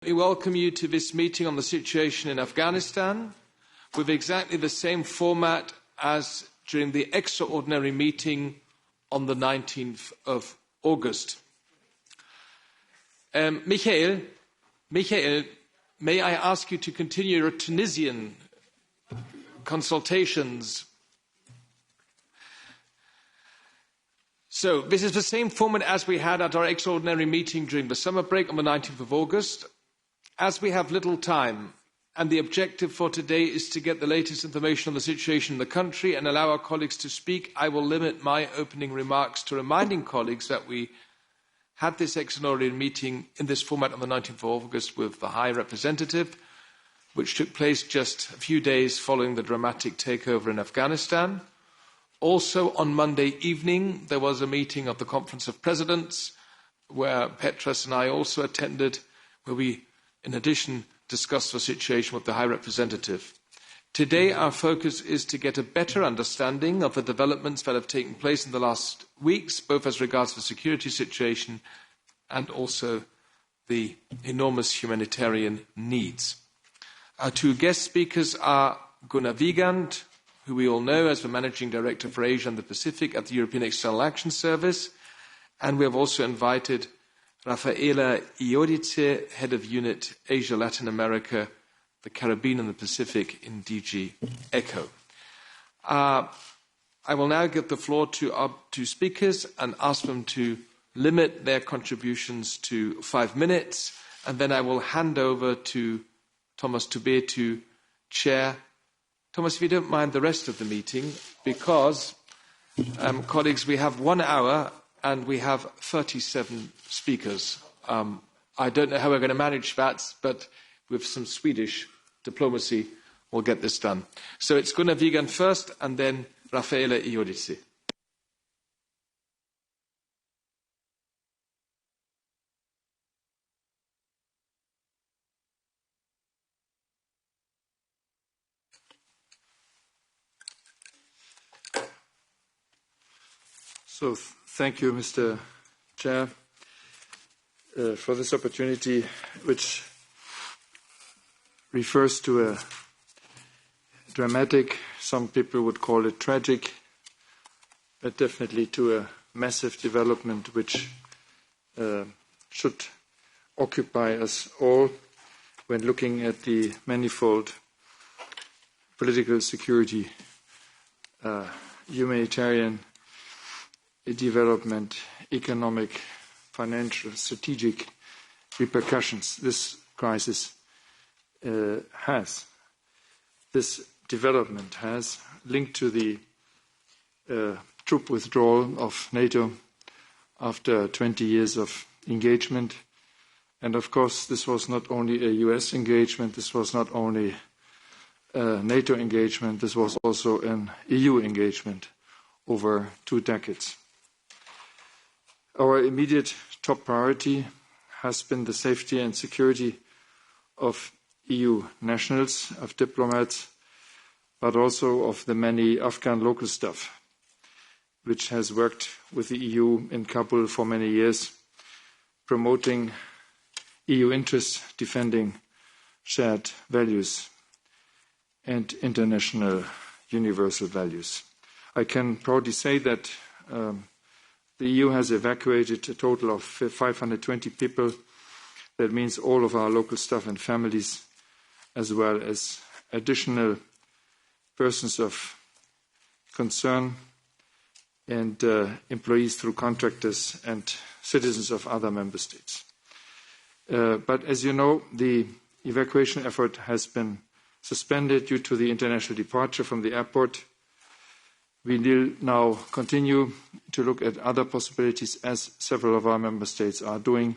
We welcome you to this meeting on the situation in Afghanistan with exactly the same format as during the extraordinary meeting on the 19th of August. Michael, may I ask you to continue your Tunisian consultations? So this is the same format as we had at our extraordinary meeting during the summer break on the 19th of August. As we have little time, and the objective for today is to get the latest information on the situation in the country and allow our colleagues to speak, I will limit my opening remarks to reminding colleagues that we had this extraordinary meeting in this format on the 19th of August with the High Representative, which took place just a few days following the dramatic takeover in Afghanistan. Also, on Monday evening, there was a meeting of the Conference of Presidents, where Petras and I also attended, where we in addition, discuss the situation with the High Representative. Today, our focus is to get a better understanding of the developments that have taken place in the last weeks, both as regards the security situation and also the enormous humanitarian needs. Our two guest speakers are Gunnar Wiegand, who we all know as the Managing Director for Asia and the Pacific at the European External Action Service, and we have also invited Rafaela Iodice, Head of Unit Asia, Latin America, the Caribbean and the Pacific in DG ECHO. I will now give the floor to our two speakers and ask them to limit their contributions to 5 minutes, and then I will hand over to Thomas Toubé to chair. Thomas, if you don't mind the rest of the meeting, because, colleagues, we have 1 hour and we have 37 speakers. I don't know how we're going to manage that, but with some Swedish diplomacy, we'll get this done. So it's Gunnar Wiegand first, and then Rafaela Iodice. So thank you, Mr. Chair, for this opportunity, which refers to a dramatic, some people would call it tragic, but definitely to a massive development which should occupy us all when looking at the manifold political, security, humanitarian, development, economic, financial, strategic repercussions this crisis has. This development has linked to the troop withdrawal of NATO after 20 years of engagement. And of course, this was not only a US engagement, this was not only a NATO engagement, this was also an EU engagement over 2 decades. Our immediate top priority has been the safety and security of EU nationals, of diplomats, but also of the many Afghan local staff, which has worked with the EU in Kabul for many years, promoting EU interests, defending shared values and international universal values. I can proudly say that the EU has evacuated a total of 520 people. That means all of our local staff and families, as well as additional persons of concern and employees through contractors and citizens of other member states. But as you know, the evacuation effort has been suspended due to the international departure from the airport. We will now continue to look at other possibilities, as several of our member states are doing,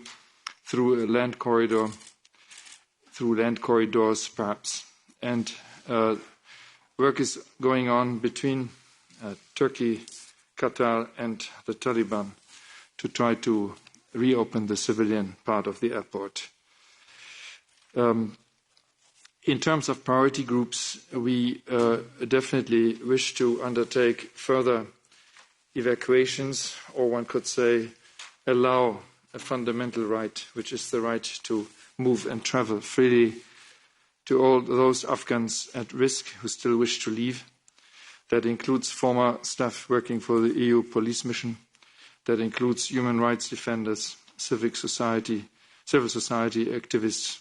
through a land corridor, through land corridors perhaps. And work is going on between Turkey, Qatar and the Taliban to try to reopen the civilian part of the airport. In terms of priority groups, we definitely wish to undertake further evacuations, or one could say allow a fundamental right, which is the right to move and travel freely to all those Afghans at risk who still wish to leave. That includes former staff working for the EU police mission. That includes human rights defenders, civil society activists,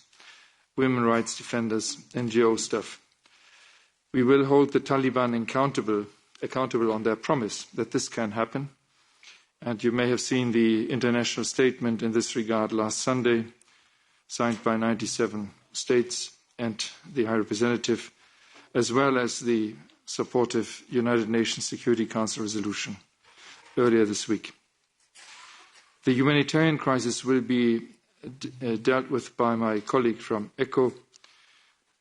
women rights defenders, NGO staff. We will hold the Taliban accountable on their promise that this can happen. And you may have seen the international statement in this regard last Sunday, signed by 97 states and the High Representative, as well as the supportive United Nations Security Council resolution earlier this week. The humanitarian crisis will be dealt with by my colleague from ECHO.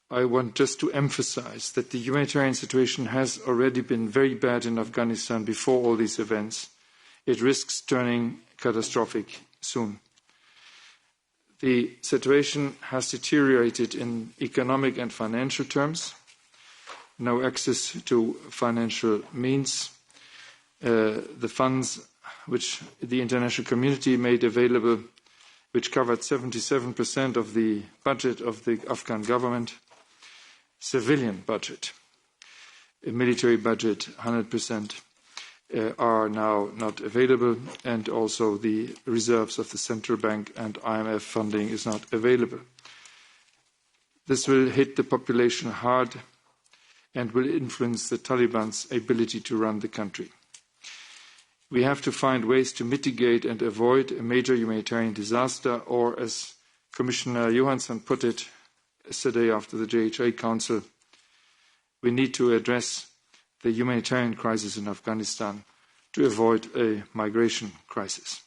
I want just to emphasize that the humanitarian situation has already been very bad in Afghanistan before all these events. It risks turning catastrophic soon. The situation has deteriorated in economic and financial terms. No access to financial means. The funds which the international community made available, which covered 77% of the budget of the Afghan government, civilian budget, a military budget, 100%, are now not available, and also the reserves of the central bank and IMF funding is not available. This will hit the population hard and will influence the Taliban's ability to run the country. We have to find ways to mitigate and avoid a major humanitarian disaster, or as Commissioner Johansson put it yesterday after the JHA Council, we need to address the humanitarian crisis in Afghanistan to avoid a migration crisis.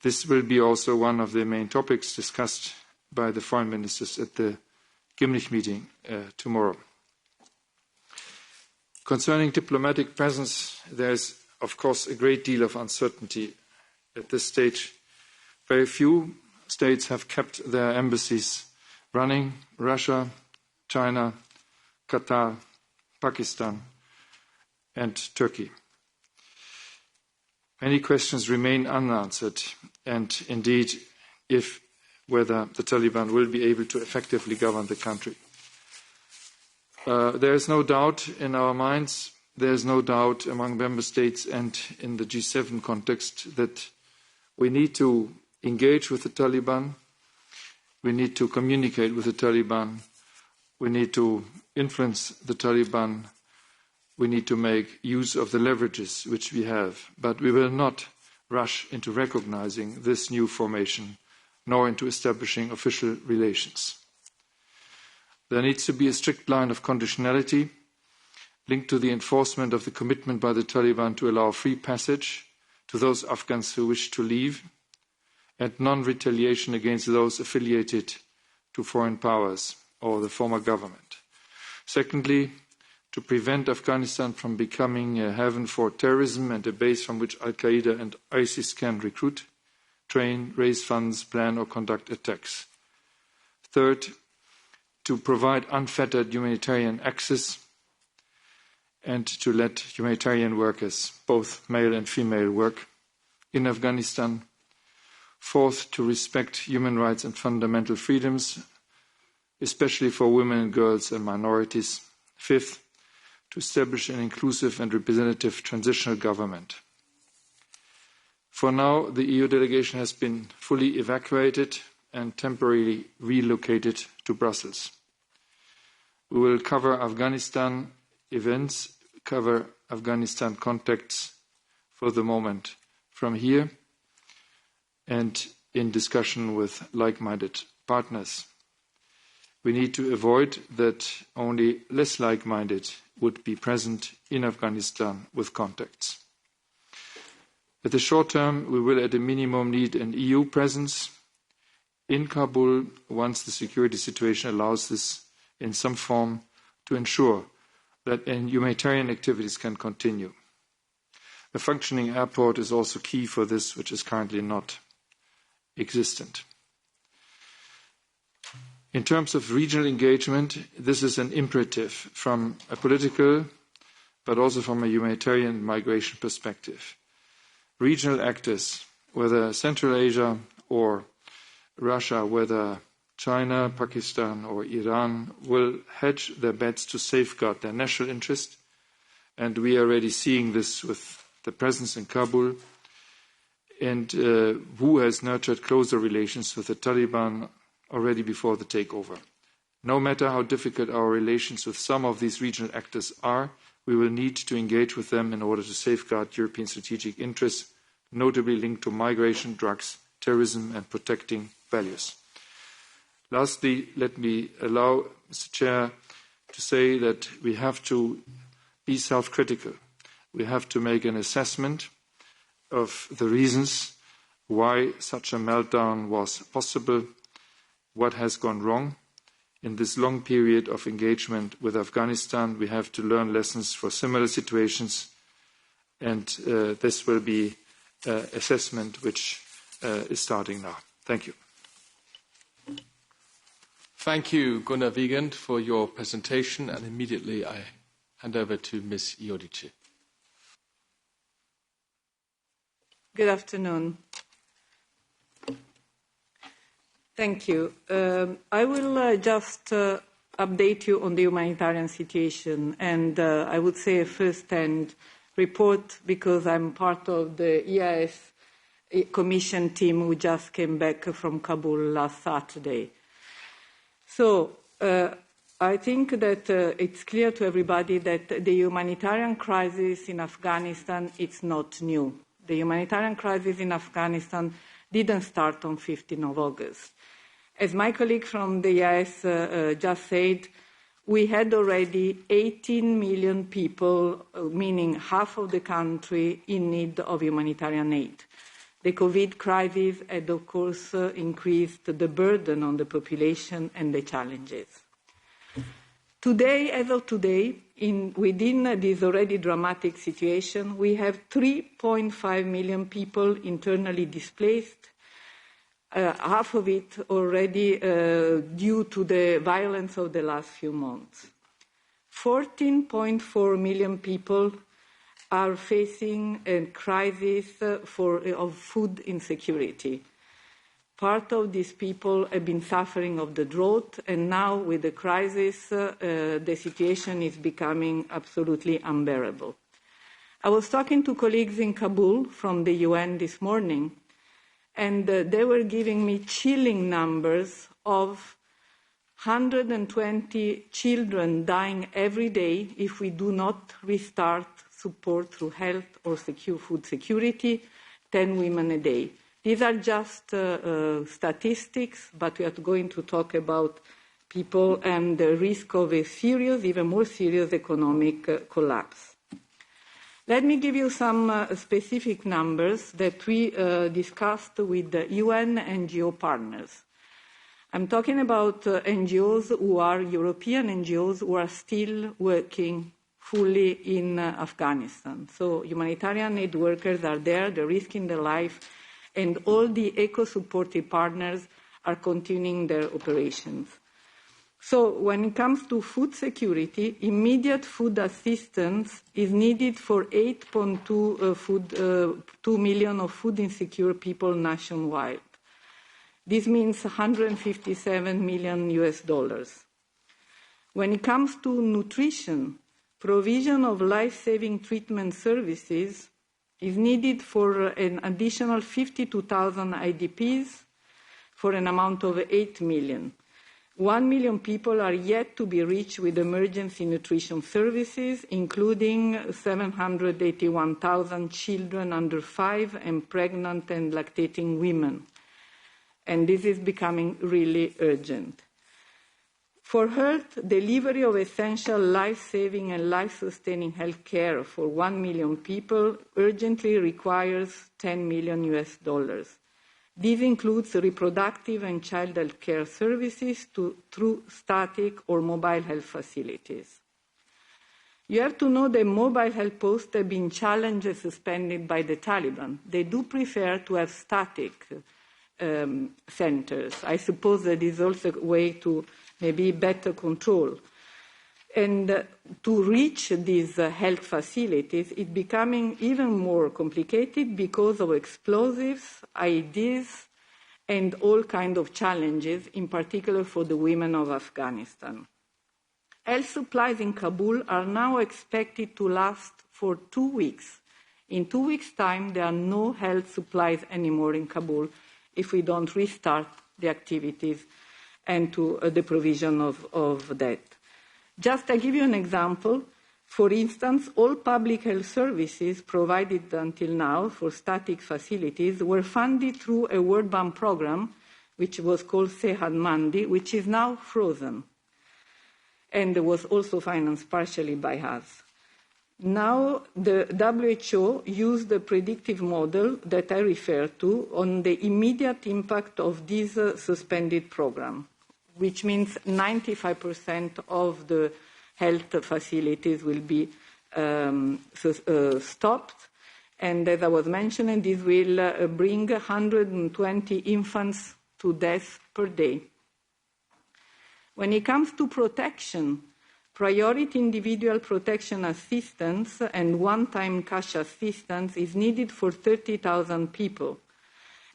This will be also one of the main topics discussed by the foreign ministers at the Gimlich meeting tomorrow. Concerning diplomatic presence, there is, of course, a great deal of uncertainty at this stage. Very few states have kept their embassies running: Russia, China, Qatar, Pakistan, and Turkey. Many questions remain unanswered, and indeed, whether the Taliban will be able to effectively govern the country. There is no doubt in our minds, there is no doubt among member states and in the G7 context that we need to engage with the Taliban, we need to communicate with the Taliban, we need to influence the Taliban, we need to make use of the leverages which we have, but we will not rush into recognizing this new formation, nor into establishing official relations. There needs to be a strict line of conditionality linked to the enforcement of the commitment by the Taliban to allow free passage to those Afghans who wish to leave, and non-retaliation against those affiliated to foreign powers or the former government. Secondly, to prevent Afghanistan from becoming a haven for terrorism and a base from which Al-Qaeda and ISIS can recruit, train, raise funds, plan or conduct attacks. Third, to provide unfettered humanitarian access and to let humanitarian workers, both male and female, work in Afghanistan. Fourth, to respect human rights and fundamental freedoms, especially for women and girls and minorities. Fifth, to establish an inclusive and representative transitional government. For now, the EU delegation has been fully evacuated and temporarily relocated to Brussels. We will cover Afghanistan events, cover Afghanistan contacts for the moment from here and in discussion with like-minded partners. We need to avoid that only less like-minded would be present in Afghanistan with contacts. At the short term, we will at a minimum need an EU presence in Kabul once the security situation allows this in some form to ensure that humanitarian activities can continue. A functioning airport is also key for this, which is currently not existent. In terms of regional engagement, this is an imperative from a political, but also from a humanitarian migration perspective. Regional actors, whether Central Asia or Russia, whether China, Pakistan or Iran, will hedge their bets to safeguard their national interest. And we are already seeing this with the presence in Kabul, and who has nurtured closer relations with the Taliban already before the takeover. No matter how difficult our relations with some of these regional actors are, we will need to engage with them in order to safeguard European strategic interests, notably linked to migration, drugs, terrorism and protecting values. Lastly, let me allow, Mr. Chair, to say that we have to be self-critical. We have to make an assessment of the reasons why such a meltdown was possible, what has gone wrong. In this long period of engagement with Afghanistan, we have to learn lessons for similar situations, and this will be an assessment which is starting now. Thank you. Thank you, Gunnar Wiegand, for your presentation, and immediately I hand over to Ms. Iodice. Good afternoon. Thank you. I will just update you on the humanitarian situation, and I would say a first-hand report because I'm part of the EIS Commission team who just came back from Kabul last Saturday. So I think that it's clear to everybody that the humanitarian crisis in Afghanistan is not new. The humanitarian crisis in Afghanistan didn't start on 15th of August. As my colleague from the EIS just said, we had already 18 million people, meaning half of the country, in need of humanitarian aid. The COVID crisis had, of course, increased the burden on the population and the challenges. Today, as of today, within this already dramatic situation, we have 3.5 million people internally displaced, half of it already due to the violence of the last few months. 14.4 million people are facing a crisis of food insecurity. Part of these people have been suffering of the drought, and now with the crisis, the situation is becoming absolutely unbearable. I was talking to colleagues in Kabul from the UN this morning, and they were giving me chilling numbers of 120 children dying every day if we do not restart support through health or secure food security, 10 women a day. These are just statistics, but we are going to talk about people and the risk of a serious, even more serious economic collapse. Let me give you some specific numbers that we discussed with the UN NGO partners. I'm talking about NGOs who are European NGOs who are still working fully in Afghanistan. So humanitarian aid workers are there, they're risking their life, and all the eco-supportive partners are continuing their operations. So when it comes to food security, immediate food assistance is needed for 8.2 million of food insecure people nationwide. This means $157 million. When it comes to nutrition, provision of life-saving treatment services is needed for an additional 52,000 IDPs for an amount of 8 million. 1 million people are yet to be reached with emergency nutrition services, including 781,000 children under 5 and pregnant and lactating women. And this is becoming really urgent. For health, delivery of essential life-saving and life-sustaining health care for 1 million people urgently requires $10 million. This includes reproductive and child health care services through static or mobile health facilities. You have to know that mobile health posts have been challenged and suspended by the Taliban. They do prefer to have static centers. I suppose that is also a way to maybe better control. And to reach these health facilities, it's becoming even more complicated because of explosives, IEDs, and all kinds of challenges, in particular for the women of Afghanistan. Health supplies in Kabul are now expected to last for 2 weeks. In 2 weeks' time, there are no health supplies anymore in Kabul if we don't restart the activities and to the provision of that. Just to give you an example, for instance, all public health services provided until now for static facilities were funded through a World Bank program, which was called Sehat Mandi, which is now frozen, and was also financed partially by us. Now, the WHO used the predictive model that I referred to on the immediate impact of this suspended program, which means 95% of the health facilities will be stopped. And as I was mentioning, this will bring 120 infants to death per day. When it comes to protection, priority individual protection assistance and one-time cash assistance is needed for 30,000 people,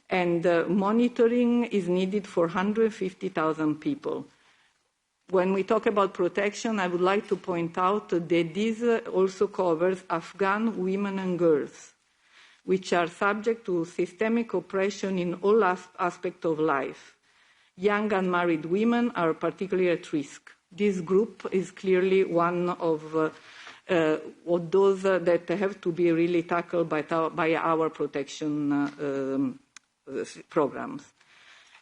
and monitoring is needed for 150,000 people. When we talk about protection, I would like to point out that this also covers Afghan women and girls, which are subject to systemic oppression in all aspects of life. Young unmarried women are particularly at risk. This group is clearly one of those that have to be really tackled by our protection programs.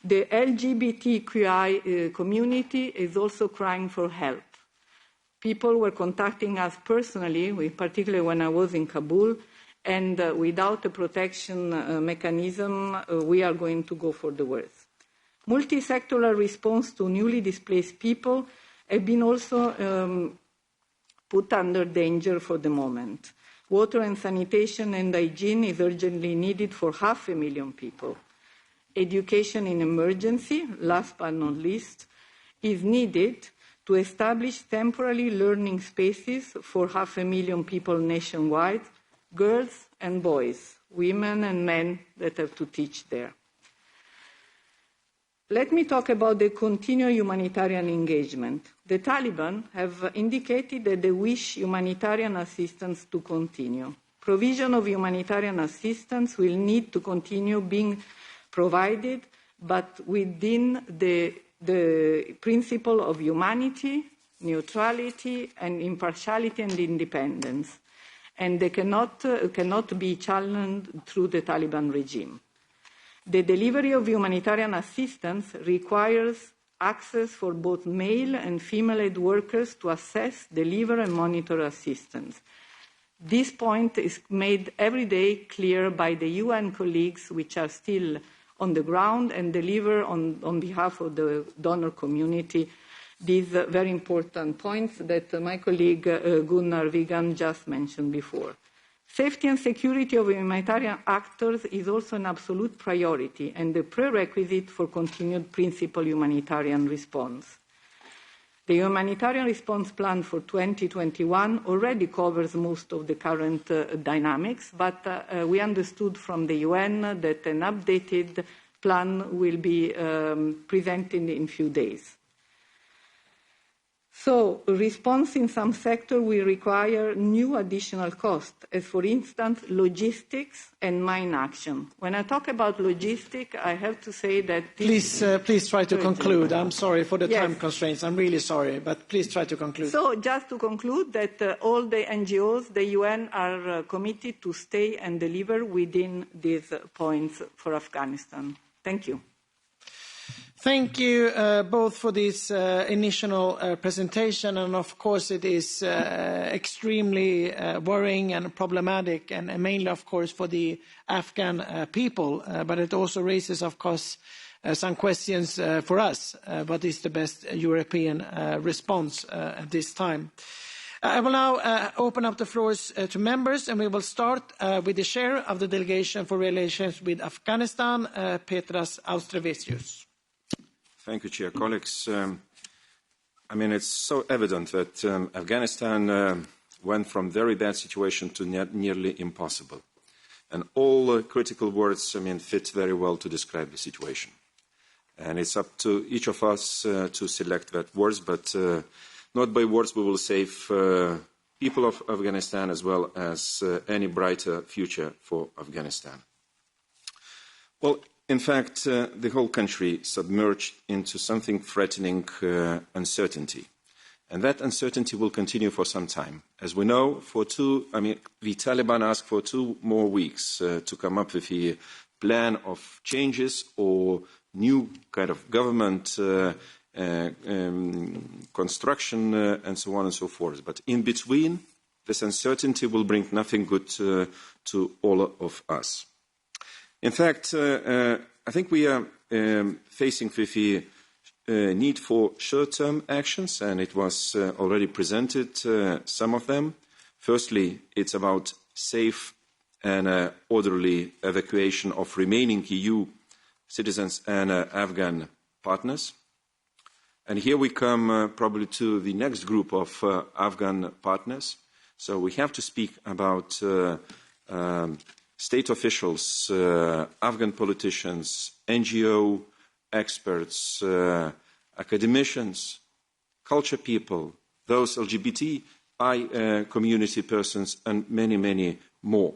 The LGBTQI community is also crying for help. People were contacting us personally, particularly when I was in Kabul, and without a protection mechanism, we are going to go for the worst. Multi-sectoral response to newly displaced people have been also put under danger for the moment. Water and sanitation and hygiene is urgently needed for 500,000 people. Education in emergency, last but not least, is needed to establish temporary learning spaces for 500,000 people nationwide, girls and boys, women and men that have to teach there. Let me talk about the continued humanitarian engagement. The Taliban have indicated that they wish humanitarian assistance to continue. Provision of humanitarian assistance will need to continue being provided, but within the principle of humanity, neutrality, and impartiality and independence. And they cannot be challenged through the Taliban regime. The delivery of humanitarian assistance requires access for both male and female aid workers to assess, deliver, and monitor assistance. This point is made every day clear by the UN colleagues, which are still on the ground and deliver on behalf of the donor community these very important points that my colleague Gunnar Vigan just mentioned before. Safety and security of humanitarian actors is also an absolute priority and a prerequisite for continued principled humanitarian response. The humanitarian response plan for 2021 already covers most of the current dynamics, but we understood from the UN that an updated plan will be presented in a few days. So, response in some sectors will require new additional costs, as for instance, logistics and mine action. When I talk about logistics, I have to say that... Please try to conclude. I'm sorry for the time constraints. I'm really sorry, but please try to conclude. So, just to conclude that all the NGOs, the UN, are committed to stay and deliver within these points for Afghanistan. Thank you. Thank you both for this initial presentation, and of course it is extremely worrying and problematic, and mainly of course for the Afghan people, but it also raises of course some questions for us. What is the best European response at this time? I will now open up the floors to members, and we will start with the chair of the delegation for relations with Afghanistan, Petras Austrevicius. Thank you, Chair. Colleagues, it's so evident that Afghanistan went from very bad situation to nearly impossible. And all critical words, fit very well to describe the situation. And it's up to each of us to select that words, but not by words we will save people of Afghanistan as well as any brighter future for Afghanistan. Well, in fact, the whole country submerged into something threatening uncertainty. And that uncertainty will continue for some time. As we know, the Taliban asked for 2 more weeks to come up with a plan of changes or new kind of government construction and so on and so forth. But in between, this uncertainty will bring nothing good to all of us. In fact, I think we are facing with a need for short-term actions, and it was already presented, some of them. Firstly, it's about safe and orderly evacuation of remaining EU citizens and Afghan partners. And here we come probably to the next group of Afghan partners. So we have to speak about state officials, Afghan politicians, NGO experts, academicians, culture people, those LGBTI community persons, and many, many more.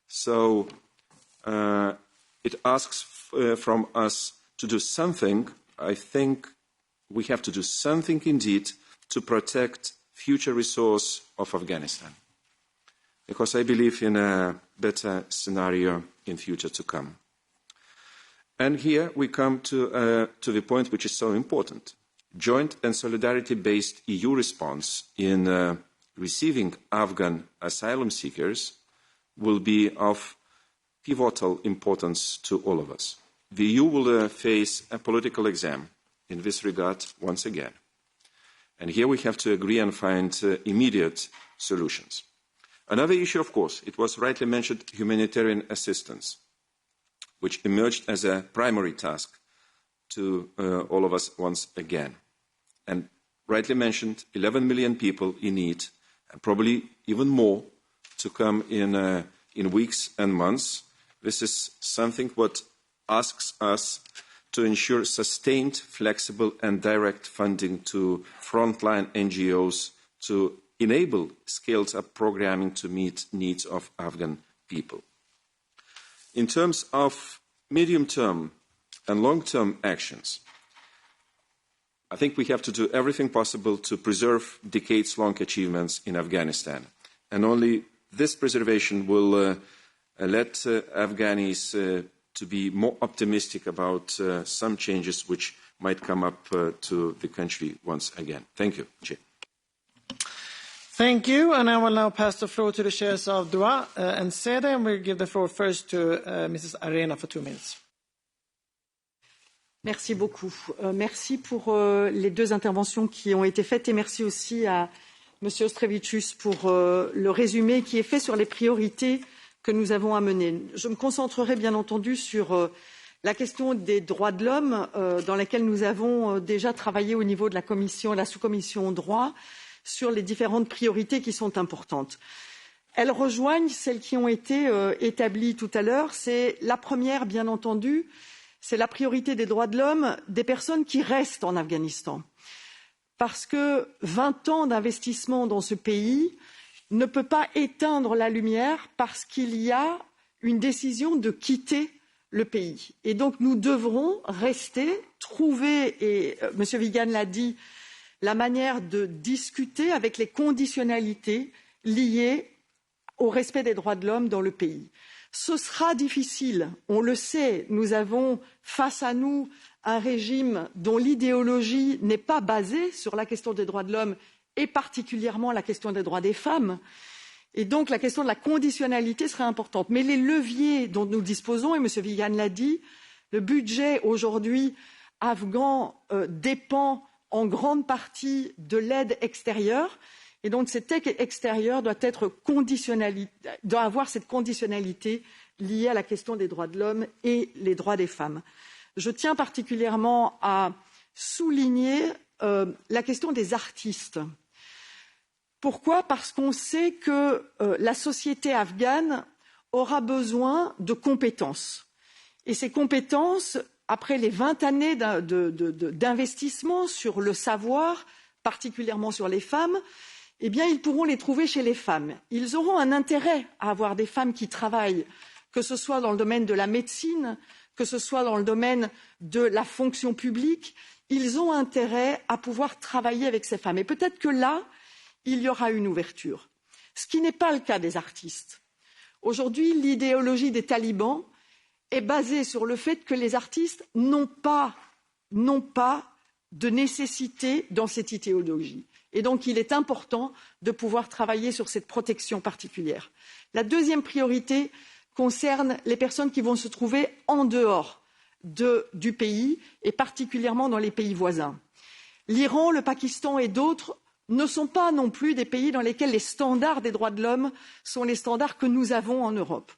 So it asks from us to do something. I think we have to do something indeed to protect future resource of Afghanistan, because I believe in a better scenario in future to come. And here we come to the point which is so important. Joint and solidarity-based EU response in receiving Afghan asylum seekers will be of pivotal importance to all of us. The EU will face a political exam in this regard once again. And here we have to agree and find immediate solutions. Another issue, of course, it was rightly mentioned, humanitarian assistance, which emerged as a primary task to all of us once again. And rightly mentioned, 11 million people in need, and probably even more to come in weeks and months. This is something what asks us to ensure sustained, flexible and direct funding to frontline NGOs to enable scaled-up programming to meet needs of Afghan people. In terms of medium-term and long-term actions, I think we have to do everything possible to preserve decades-long achievements in Afghanistan. And only this preservation will let Afghanis to be more optimistic about some changes which might come up to the country once again. Thank you, Chair. Thank you, and I will now pass the floor to the chairs of Dua and Sede, and we'll give the floor first to Mrs. Arena for 2 minutes. Merci beaucoup. Merci pour les 2 interventions qui ont été faites et merci aussi à M. Ostrevičius pour le résumé qui est fait sur les priorités que nous avons à mener. Je me concentrerai bien entendu sur la question des droits de l'homme dans laquelle nous avons déjà travaillé au niveau de la commission, la sous-commission droit, sur les différentes priorités qui sont importantes. Elles rejoignent celles qui ont été établies tout à l'heure. C'est la première, bien entendu, c'est la priorité des droits de l'homme des personnes qui restent en Afghanistan. Parce que 20 ans d'investissement dans ce pays ne peut pas éteindre la lumière parce qu'il y a une décision de quitter le pays. Et donc nous devrons rester, trouver, et M. Vigan l'a dit, la manière de discuter avec les conditionnalités liées au respect des droits de l'homme dans le pays. Ce sera difficile, on le sait, nous avons face à nous un régime dont l'idéologie n'est pas basée sur la question des droits de l'homme et particulièrement la question des droits des femmes. Et donc la question de la conditionnalité sera importante. Mais les leviers dont nous disposons, et M. Vigan l'a dit, le budget aujourd'hui afghan dépend en grande partie de l'aide extérieure. Et donc cette aide extérieure doit avoir cette conditionnalité liée à la question des droits de l'homme et les droits des femmes. Je tiens particulièrement à souligner la question des artistes. Pourquoi ? Parce qu'on sait que la société afghane aura besoin de compétences. Et ces compétences, après les 20 années d'investissement sur le savoir, particulièrement sur les femmes, eh bien, ils pourront les trouver chez les femmes. Ils auront un intérêt à avoir des femmes qui travaillent, que ce soit dans le domaine de la médecine, que ce soit dans le domaine de la fonction publique. Ils ont intérêt à pouvoir travailler avec ces femmes. Et peut-être que là, il y aura une ouverture. Ce qui n'est pas le cas des artistes. Aujourd'hui, l'idéologie des talibans est basée sur le fait que les artistes n'ont pas de nécessité dans cette idéologie. Et donc, il est important de pouvoir travailler sur cette protection particulière. La deuxième priorité concerne les personnes qui vont se trouver en dehors du pays, et particulièrement dans les pays voisins. L'Iran, le Pakistan et d'autres ne sont pas non plus des pays dans lesquels les standards des droits de l'homme sont les standards que nous avons en Europe.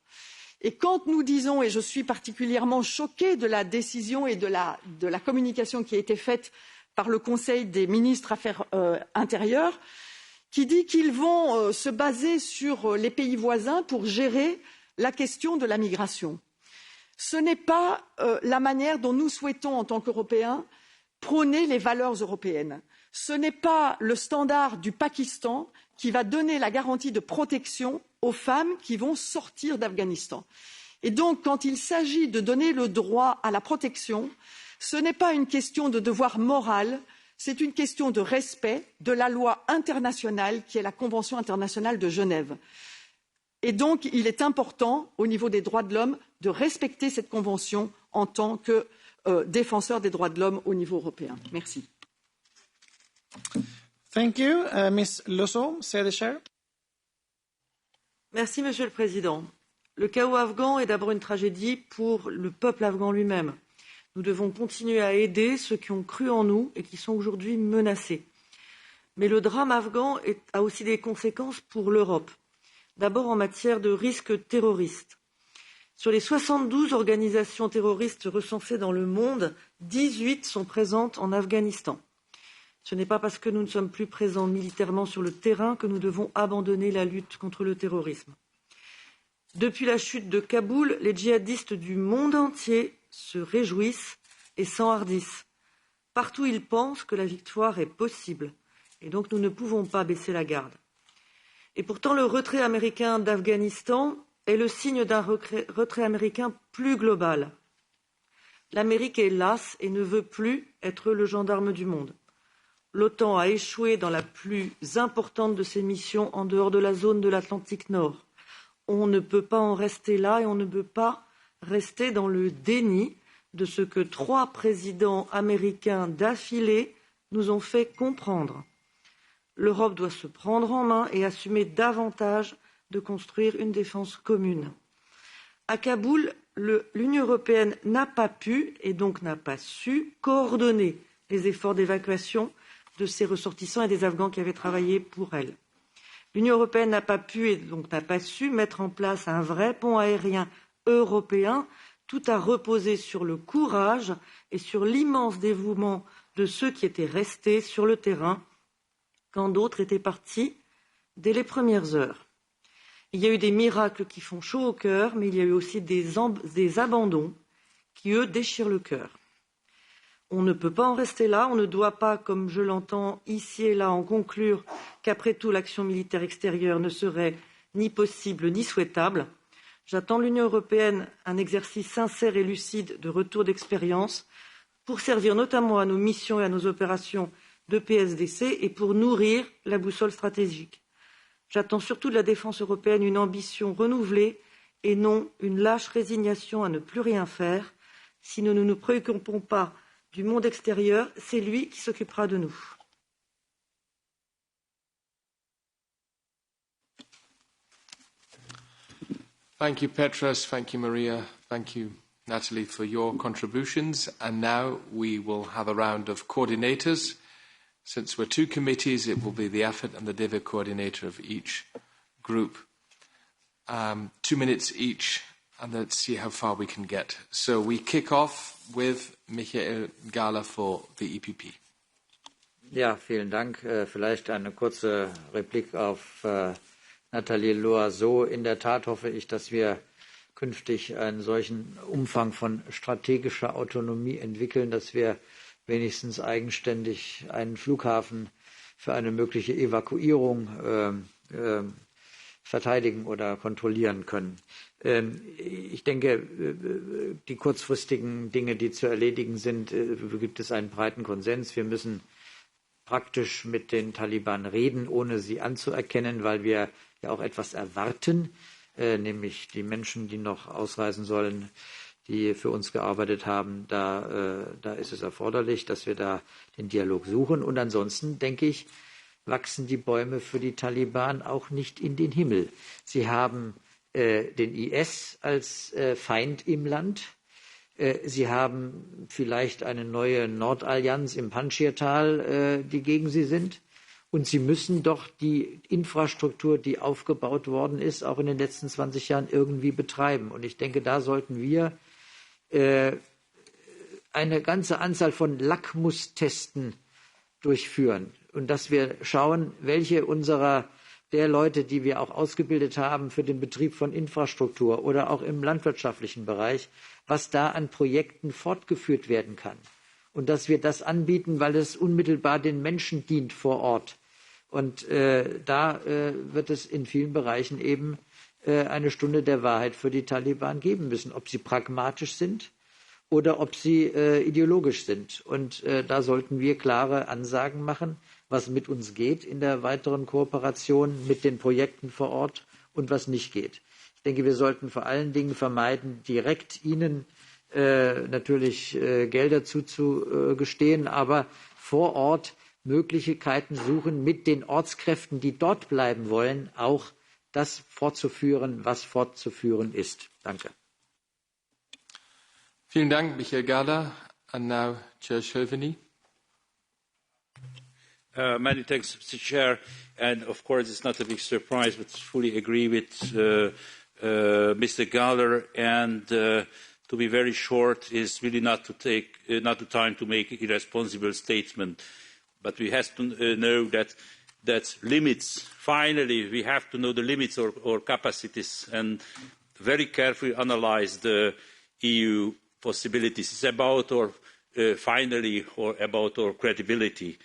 Et quand nous disons, et je suis particulièrement choquée de la décision et de la communication qui a été faite par le Conseil des ministres Affaires intérieures, qui dit qu'ils vont se baser sur les pays voisins pour gérer la question de la migration. Ce n'est pas la manière dont nous souhaitons, en tant qu'Européens, prôner les valeurs européennes. Ce n'est pas le standard du Pakistan qui va donner la garantie de protection aux femmes qui vont sortir d'Afghanistan. Et donc, quand il s'agit de donner le droit à la protection, ce n'est pas une question de devoir moral, c'est une question de respect de la loi internationale qui est la Convention internationale de Genève. Et donc, il est important, au niveau des droits de l'homme, de respecter cette convention en tant que défenseur des droits de l'homme au niveau européen. Merci. Thank you. Ms. Losso, say the chair. Merci, Monsieur le Président. Le chaos afghan est d'abord une tragédie pour le peuple afghan lui-même. Nous devons continuer à aider ceux qui ont cru en nous et qui sont aujourd'hui menacés. Mais le drame afghan a aussi des conséquences pour l'Europe. D'abord en matière de risques terroristes. Sur les 72 organisations terroristes recensées dans le monde, 18 sont présentes en Afghanistan. Ce n'est pas parce que nous ne sommes plus présents militairement sur le terrain que nous devons abandonner la lutte contre le terrorisme. Depuis la chute de Kaboul, les djihadistes du monde entier se réjouissent et s'enhardissent. Partout, ils pensent que la victoire est possible. Et donc, nous ne pouvons pas baisser la garde. Et pourtant, le retrait américain d'Afghanistan est le signe d'un retrait américain plus global. L'Amérique est lasse et ne veut plus être le gendarme du monde. L'OTAN a échoué dans la plus importante de ses missions en dehors de la zone de l'Atlantique Nord. On ne peut pas en rester là et on ne peut pas rester dans le déni de ce que 3 présidents américains d'affilée nous ont fait comprendre. L'Europe doit se prendre en main et assumer davantage de construire une défense commune. À Kaboul, l'Union européenne n'a pas pu et donc n'a pas su coordonner les efforts d'évacuation de ses ressortissants et des Afghans qui avaient travaillé pour elle. L'Union européenne n'a pas pu et donc n'a pas su mettre en place un vrai pont aérien européen. Tout a reposé sur le courage et sur l'immense dévouement de ceux qui étaient restés sur le terrain quand d'autres étaient partis dès les premières heures. Il y a eu des miracles qui font chaud au cœur, mais il y a eu aussi des abandons qui, eux, déchirent le cœur. On ne peut pas en rester là, on ne doit pas, comme je l'entends ici et là, en conclure qu'après tout, l'action militaire extérieure ne serait ni possible ni souhaitable. J'attends de l'Union européenne un exercice sincère et lucide de retour d'expérience pour servir notamment à nos missions et à nos opérations de PSDC et pour nourrir la boussole stratégique. J'attends surtout de la défense européenne une ambition renouvelée et non une lâche résignation à ne plus rien faire. Si nous ne nous préoccupons pas du monde extérieur, c'est lui qui s'occupera de nous. Thank you, Petros. Thank you, Maria. Thank you, Natalie, for your contributions. And now we will have a round of coordinators. Since we're 2 committees, it will be the AFET and the DEVE coordinator of each group. 2 minutes each, and let's see how far we can get. So we kick off with Michael Gahler for the EPP. Ja, vielen Dank. Vielleicht eine kurze Replik auf Nathalie Loiseau. In der Tat hoffe ich, dass wir künftig einen solchen Umfang von strategischer Autonomie entwickeln, dass wir wenigstens eigenständig einen Flughafen für eine mögliche Evakuierung verteidigen oder kontrollieren können. Ich denke, die kurzfristigen Dinge, die zu erledigen sind, gibt es einen breiten Konsens. Wir müssen praktisch mit den Taliban reden, ohne sie anzuerkennen, weil wir ja auch etwas erwarten, nämlich die Menschen, die noch ausreisen sollen, die für uns gearbeitet haben. Da ist es erforderlich, dass wir da den Dialog suchen. Und ansonsten, denke ich, wachsen die Bäume für die Taliban auch nicht in den Himmel. Sie haben den IS als Feind im Land. Sie haben vielleicht eine neue Nordallianz im Panjshir-Tal, die gegen sie sind. Und sie müssen doch die Infrastruktur, die aufgebaut worden ist, auch in den letzten 20 Jahren irgendwie betreiben. Und ich denke, da sollten wir eine ganze Anzahl von Lackmustesten durchführen. Und dass wir schauen, welche der Leute, die wir auch ausgebildet haben für den Betrieb von Infrastruktur oder auch im landwirtschaftlichen Bereich, was da an Projekten fortgeführt werden kann. Und dass wir das anbieten, weil es unmittelbar den Menschen dient vor Ort. Und da wird es in vielen Bereichen eben eine Stunde der Wahrheit für die Taliban geben müssen, ob sie pragmatisch sind oder ob sie ideologisch sind. Und da sollten wir klare Ansagen machen, was mit uns geht in der weiteren Kooperation mit den Projekten vor Ort und was nicht geht. Ich denke, wir sollten vor allen Dingen vermeiden, direkt ihnen natürlich Gelder zuzugestehen, aber vor Ort Möglichkeiten suchen, mit den Ortskräften, die dort bleiben wollen, auch das fortzuführen, was fortzuführen ist. Danke. Vielen Dank, Michael Gahler. And now, Chair Chauvigny. Many thanks, Mr. Chair. And of course, it's not a big surprise, but fully agree with Mr. Gahler. And to be very short, is really not the time to make an irresponsible statement. But we have to know that limits. Finally, we have to know the limits or capacities and very carefully analyze the EU possibilities. It's about about our credibility.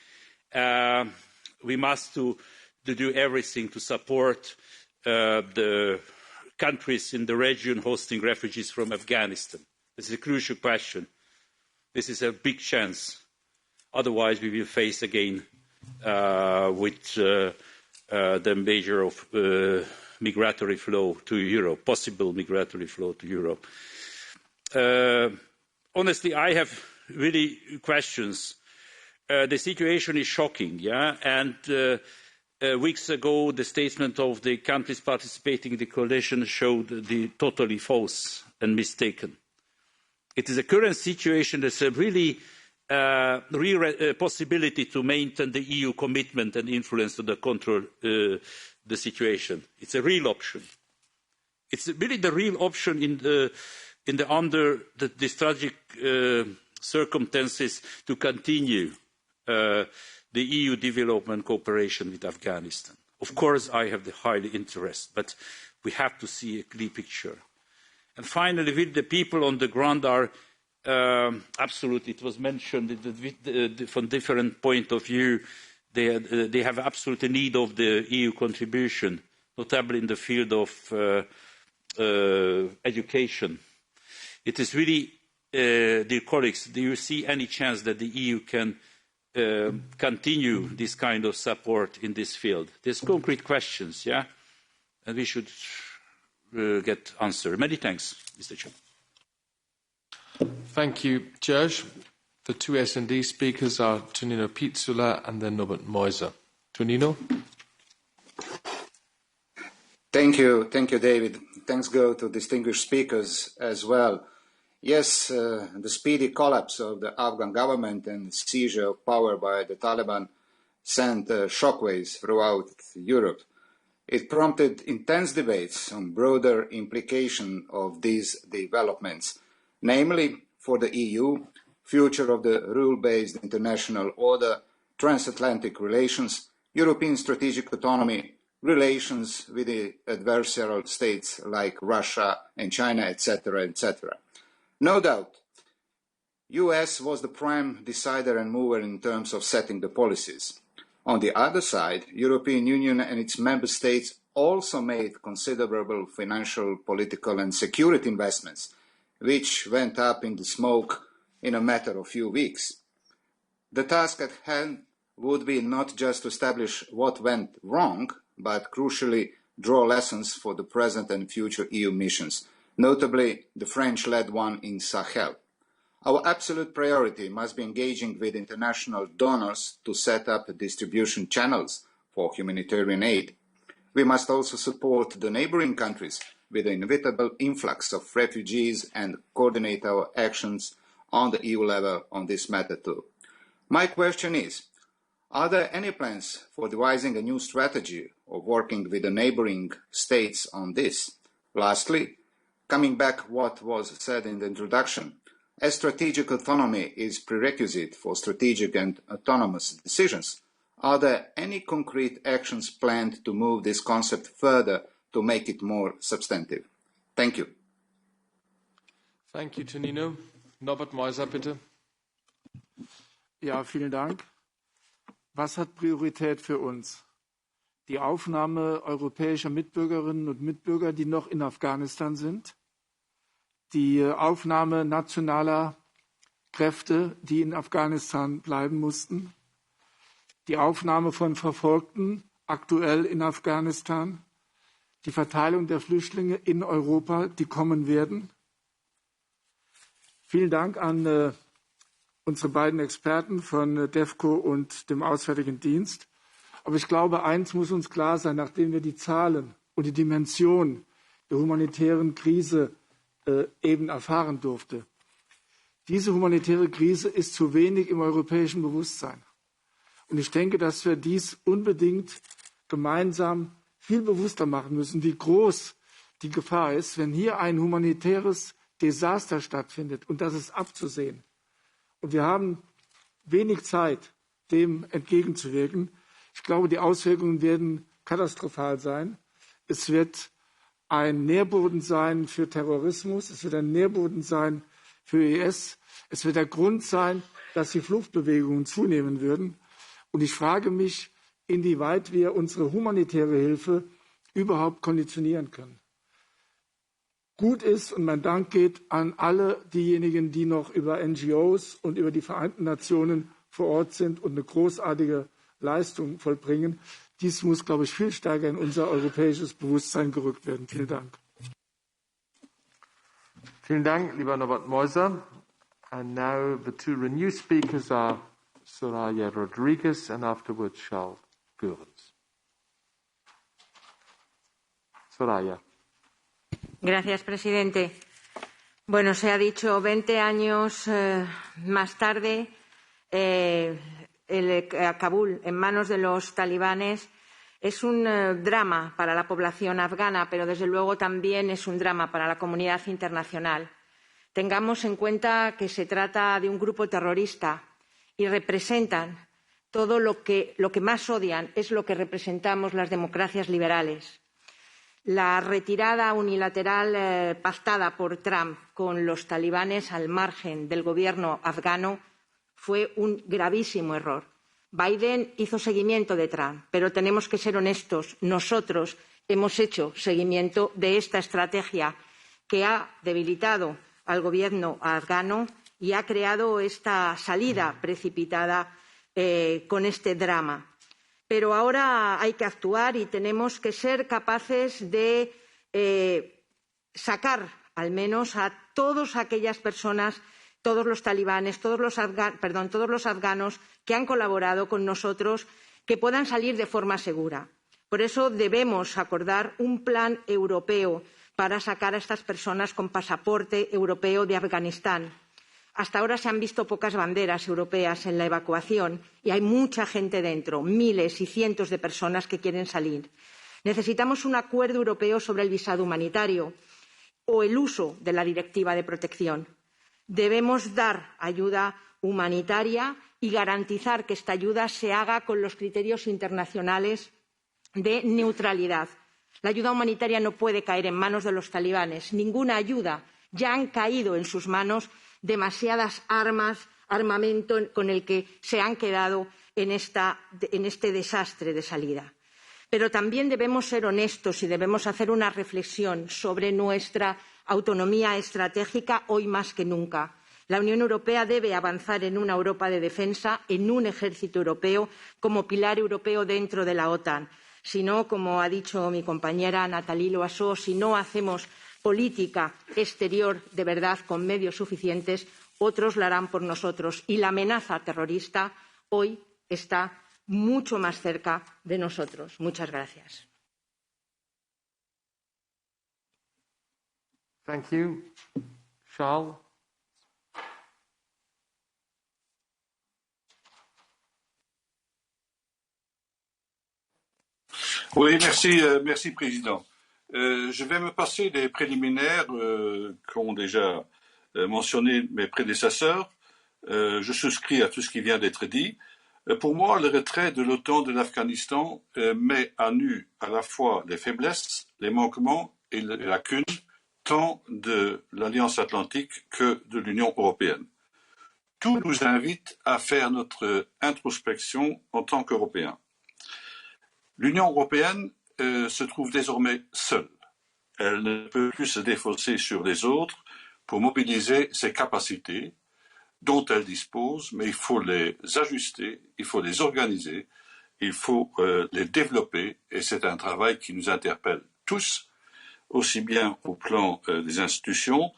We must do everything to support the countries in the region hosting refugees from Afghanistan. This is a crucial question. This is a big chance. Otherwise, we will face again with the measure of migratory flow to Europe, possible migratory flow to Europe. Honestly, I have really questions. The situation is shocking, yeah? And weeks ago, the statement of the countries participating in the coalition showed the totally false and mistaken. It is a current situation that's a really real possibility to maintain the EU commitment and influence to control the situation. It's a real option. It's really the real option under the tragic circumstances to continue the EU development cooperation with Afghanistan. Of course, I have the highly interest, but we have to see a clear picture. And finally, with the people on the ground are absolutely, it was mentioned from different point of view, they have absolute need of the EU contribution, notably in the field of education. It is really, dear colleagues, do you see any chance that the EU can continue this kind of support in this field? There's concrete questions, yeah? And we should get answers. Many thanks, Mr. Chair. Thank you, George. The two S&D speakers are Tonino Pizzula and then Norbert Moiser. Tonino? Thank you, David. Thanks go to distinguished speakers as well. Yes, the speedy collapse of the Afghan government and seizure of power by the Taliban sent shockwaves throughout Europe. It prompted intense debates on broader implications of these developments, namely for the EU, future of the rule-based international order, transatlantic relations, European strategic autonomy, relations with the adversarial states like Russia and China, etc., etc. No doubt, US was the prime decider and mover in terms of setting the policies. On the other side, European Union and its member states also made considerable financial, political and security investments, which went up in the smoke in a matter of few weeks. The task at hand would be not just to establish what went wrong, but crucially draw lessons for the present and future EU missions, notably the French-led one in Sahel. Our absolute priority must be engaging with international donors to set up distribution channels for humanitarian aid. We must also support the neighboring countries with the inevitable influx of refugees and coordinate our actions on the EU level on this matter too. My question is, are there any plans for devising a new strategy or working with the neighboring states on this? Lastly, coming back what was said in the introduction, as strategic autonomy is prerequisite for strategic and autonomous decisions, are there any concrete actions planned to move this concept further to make it more substantive? Thank you. Thank you, Tonino. Norbert Meuser, bitte. Ja, vielen Dank. Was hat Priorität für uns? Die Aufnahme europäischer Mitbürgerinnen und Mitbürger, die noch in Afghanistan sind, die Aufnahme nationaler Kräfte, die in Afghanistan bleiben mussten, die Aufnahme von Verfolgten aktuell in Afghanistan, die Verteilung der Flüchtlinge in Europa, die kommen werden. Vielen Dank an unsere beiden Experten von DEFCO und dem Auswärtigen Dienst. Aber ich glaube, eins muss uns klar sein, nachdem wir die Zahlen und die Dimension der humanitären Krise eben erfahren durfte. Diese humanitäre Krise ist zu wenig im europäischen Bewusstsein. Und ich denke, dass wir dies unbedingt gemeinsam viel bewusster machen müssen, wie groß die Gefahr ist, wenn hier ein humanitäres Desaster stattfindet. Und das ist abzusehen. Und wir haben wenig Zeit, dem entgegenzuwirken. Ich glaube, die Auswirkungen werden katastrophal sein. Es wird ein Nährboden sein für Terrorismus, es wird ein Nährboden sein für IS, es wird der Grund sein, dass die Fluchtbewegungen zunehmen würden. Und ich frage mich, inwieweit wir unsere humanitäre Hilfe überhaupt konditionieren können. Gut ist, und mein Dank geht an alle diejenigen, die noch über NGOs und über die Vereinten Nationen vor Ort sind und eine großartige Leistung vollbringen. Dies muss, glaube ich, viel stärker in unser europäisches Bewusstsein gerückt werden. Vielen Dank. Vielen Dank, lieber Norbert Meuser. And now the two Renew speakers are Soraya Rodriguez and afterwards Charles Goerens. Soraya. Gracias, presidente. Bueno, se ha dicho 20 años más tarde, Kabul en manos de los talibanes es un drama para la población afgana, pero desde luego también es un drama para la comunidad internacional. Tengamos en cuenta que se trata de un grupo terrorista y representan todo lo que más odian es lo que representamos las democracias liberales. La retirada unilateral pactada por Trump con los talibanes al margen del gobierno afgano fue un gravísimo error. Biden hizo seguimiento de Trump, pero tenemos que ser honestos. Nosotros hemos hecho seguimiento de esta estrategia que ha debilitado al gobierno afgano y ha creado esta salida precipitada con este drama. Pero ahora hay que actuar y tenemos que ser capaces de sacar al menos a todas aquellas personas, todos los talibanes, todos los afganos que han colaborado con nosotros, que puedan salir de forma segura. Por eso debemos acordar un plan europeo para sacar a estas personas con pasaporte europeo de Afganistán. Hasta ahora se han visto pocas banderas europeas en la evacuación y hay mucha gente dentro, miles y cientos de personas que quieren salir. Necesitamos un acuerdo europeo sobre el visado humanitario o el uso de la Directiva de Protección. Debemos dar ayuda humanitaria y garantizar que esta ayuda se haga con los criterios internacionales de neutralidad. La ayuda humanitaria no puede caer en manos de los talibanes. Ninguna ayuda. Ya han caído en sus manos demasiadas armas, armamento con el que se han quedado en este desastre de salida. Pero también debemos ser honestos y debemos hacer una reflexión sobre nuestra autonomía estratégica hoy más que nunca. La Unión Europea debe avanzar en una Europa de defensa, en un ejército europeo, como pilar europeo dentro de la OTAN. Si no, como ha dicho mi compañera Nathalie Loiseau, si no hacemos política exterior de verdad con medios suficientes, otros la harán por nosotros. Y la amenaza terrorista hoy está mucho más cerca de nosotros. Muchas gracias. Thank you. Charles? Oui, merci Président. Je vais me passer des préliminaires qu'ont déjà mentionné mes prédécesseurs. Je souscris à tout ce qui vient d'être dit. Pour moi, le retrait de l'OTAN de l'Afghanistan met à nu à la fois les faiblesses, les manquements et les lacunes tant de l'Alliance atlantique que de l'Union européenne. Tout nous invite à faire notre introspection en tant qu'Européens. L'Union européenne se trouve désormais seule. Elle ne peut plus se défausser sur les autres pour mobiliser ses capacités dont elle dispose, mais il faut les ajuster, il faut les organiser, il faut les développer, et c'est un travail qui nous interpelle tous, aussi bien au plan des institutions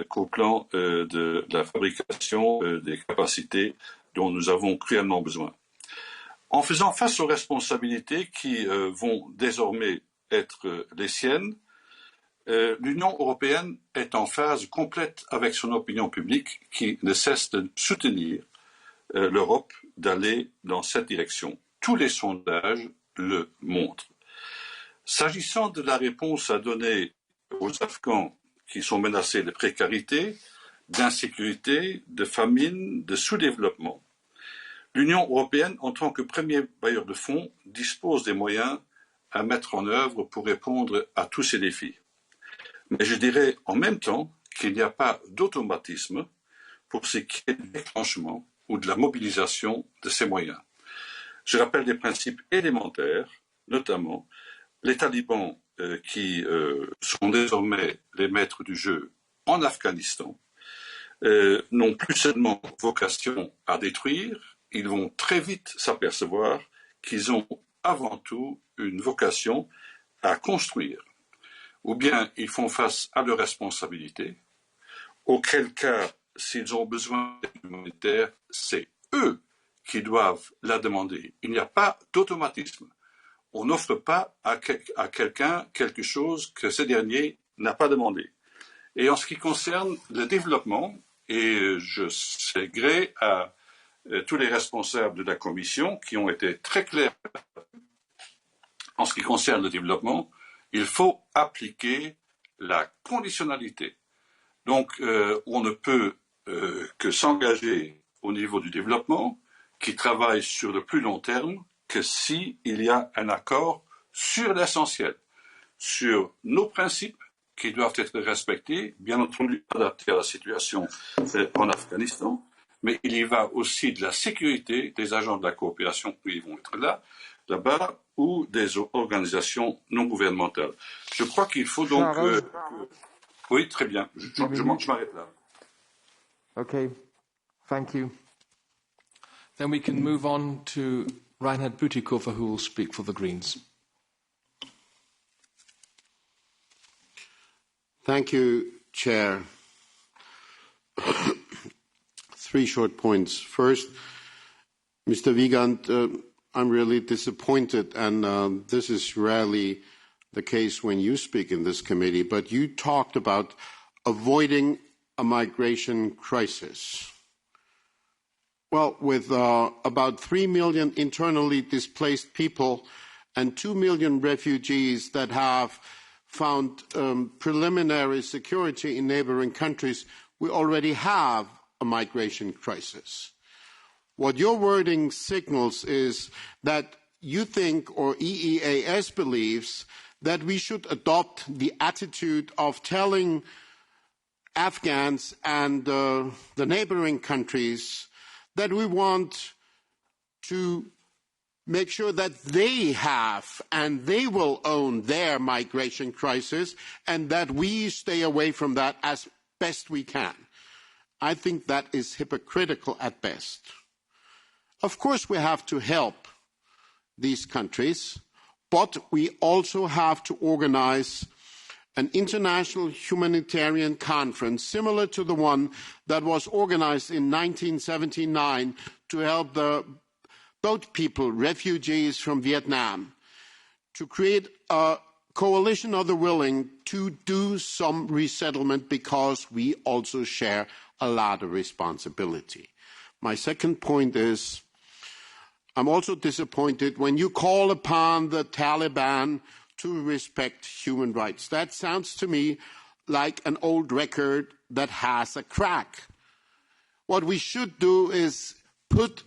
qu'au plan de la fabrication des capacités dont nous avons cruellement besoin. En faisant face aux responsabilités qui vont désormais être les siennes, l'Union européenne est en phase complète avec son opinion publique qui ne cesse de soutenir l'Europe d'aller dans cette direction. Tous les sondages le montrent. S'agissant de la réponse à donner aux Afghans qui sont menacés de précarité, d'insécurité, de famine, de sous-développement, l'Union européenne, en tant que premier bailleur de fonds, dispose des moyens à mettre en œuvre pour répondre à tous ces défis. Mais je dirais en même temps qu'il n'y a pas d'automatisme pour ce qui est du déclenchement ou de la mobilisation de ces moyens. Je rappelle des principes élémentaires, notamment les talibans qui sont désormais les maîtres du jeu en Afghanistan n'ont plus seulement vocation à détruire, ils vont très vite s'apercevoir qu'ils ont avant tout une vocation à construire. Ou bien ils font face à leurs responsabilités, auquel cas, s'ils ont besoin d'aide humanitaire, c'est eux qui doivent la demander. Il n'y a pas d'automatisme. On n'offre pas à quelqu'un quelque chose que ce dernier n'a pas demandé. Et en ce qui concerne le développement, et je sais gré à tous les responsables de la Commission qui ont été très clairs en ce qui concerne le développement, il faut appliquer la conditionnalité. Donc, on ne peut que s'engager au niveau du développement, qui travaille sur le plus long terme, que s'il y a un accord sur l'essentiel, sur nos principes qui doivent être respectés, bien entendu adaptés à la situation en Afghanistan, mais il y va aussi de la sécurité des agents de la coopération qui vont être là-bas, ou des organisations non gouvernementales. Je crois qu'il faut donc... Oui, très bien. Je m'arrête là. Okay, thank you. Then we can move on to Reinhard Bütikofer, who will speak for the Greens. Thank you, Chair. 3 short points. First, Mr. Wiegand, I'm really disappointed, and this is rarely the case when you speak in this committee, but you talked about avoiding a migration crisis. Well, with about 3 million internally displaced people and 2 million refugees that have found preliminary security in neighboring countries, we already have a migration crisis. What your wording signals is that you think, or EEAS believes, that we should adopt the attitude of telling Afghans and the neighboring countries that we want to make sure that they have and they will own their migration crisis, and that we stay away from that as best we can. I think that is hypocritical at best. Of course, we have to help these countries, but we also have to organize an international humanitarian conference similar to the one that was organized in 1979 to help the boat people, refugees from Vietnam, to create a coalition of the willing to do some resettlement, because we also share a lot of responsibility. My second point is, I'm also disappointed when you call upon the Taliban to respect human rights. That sounds to me like an old record that has a crack. What we should do is put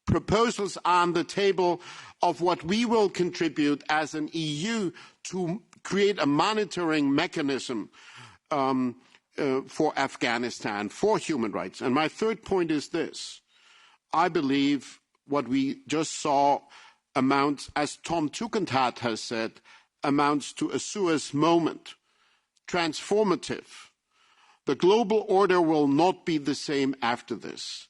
proposals on the table of what we will contribute as an EU to create a monitoring mechanism for Afghanistan, for human rights. And my third point is this. I believe what we just saw amounts, as Tom Tugendhat has said, amounts to a Suez moment, transformative. The global order will not be the same after this.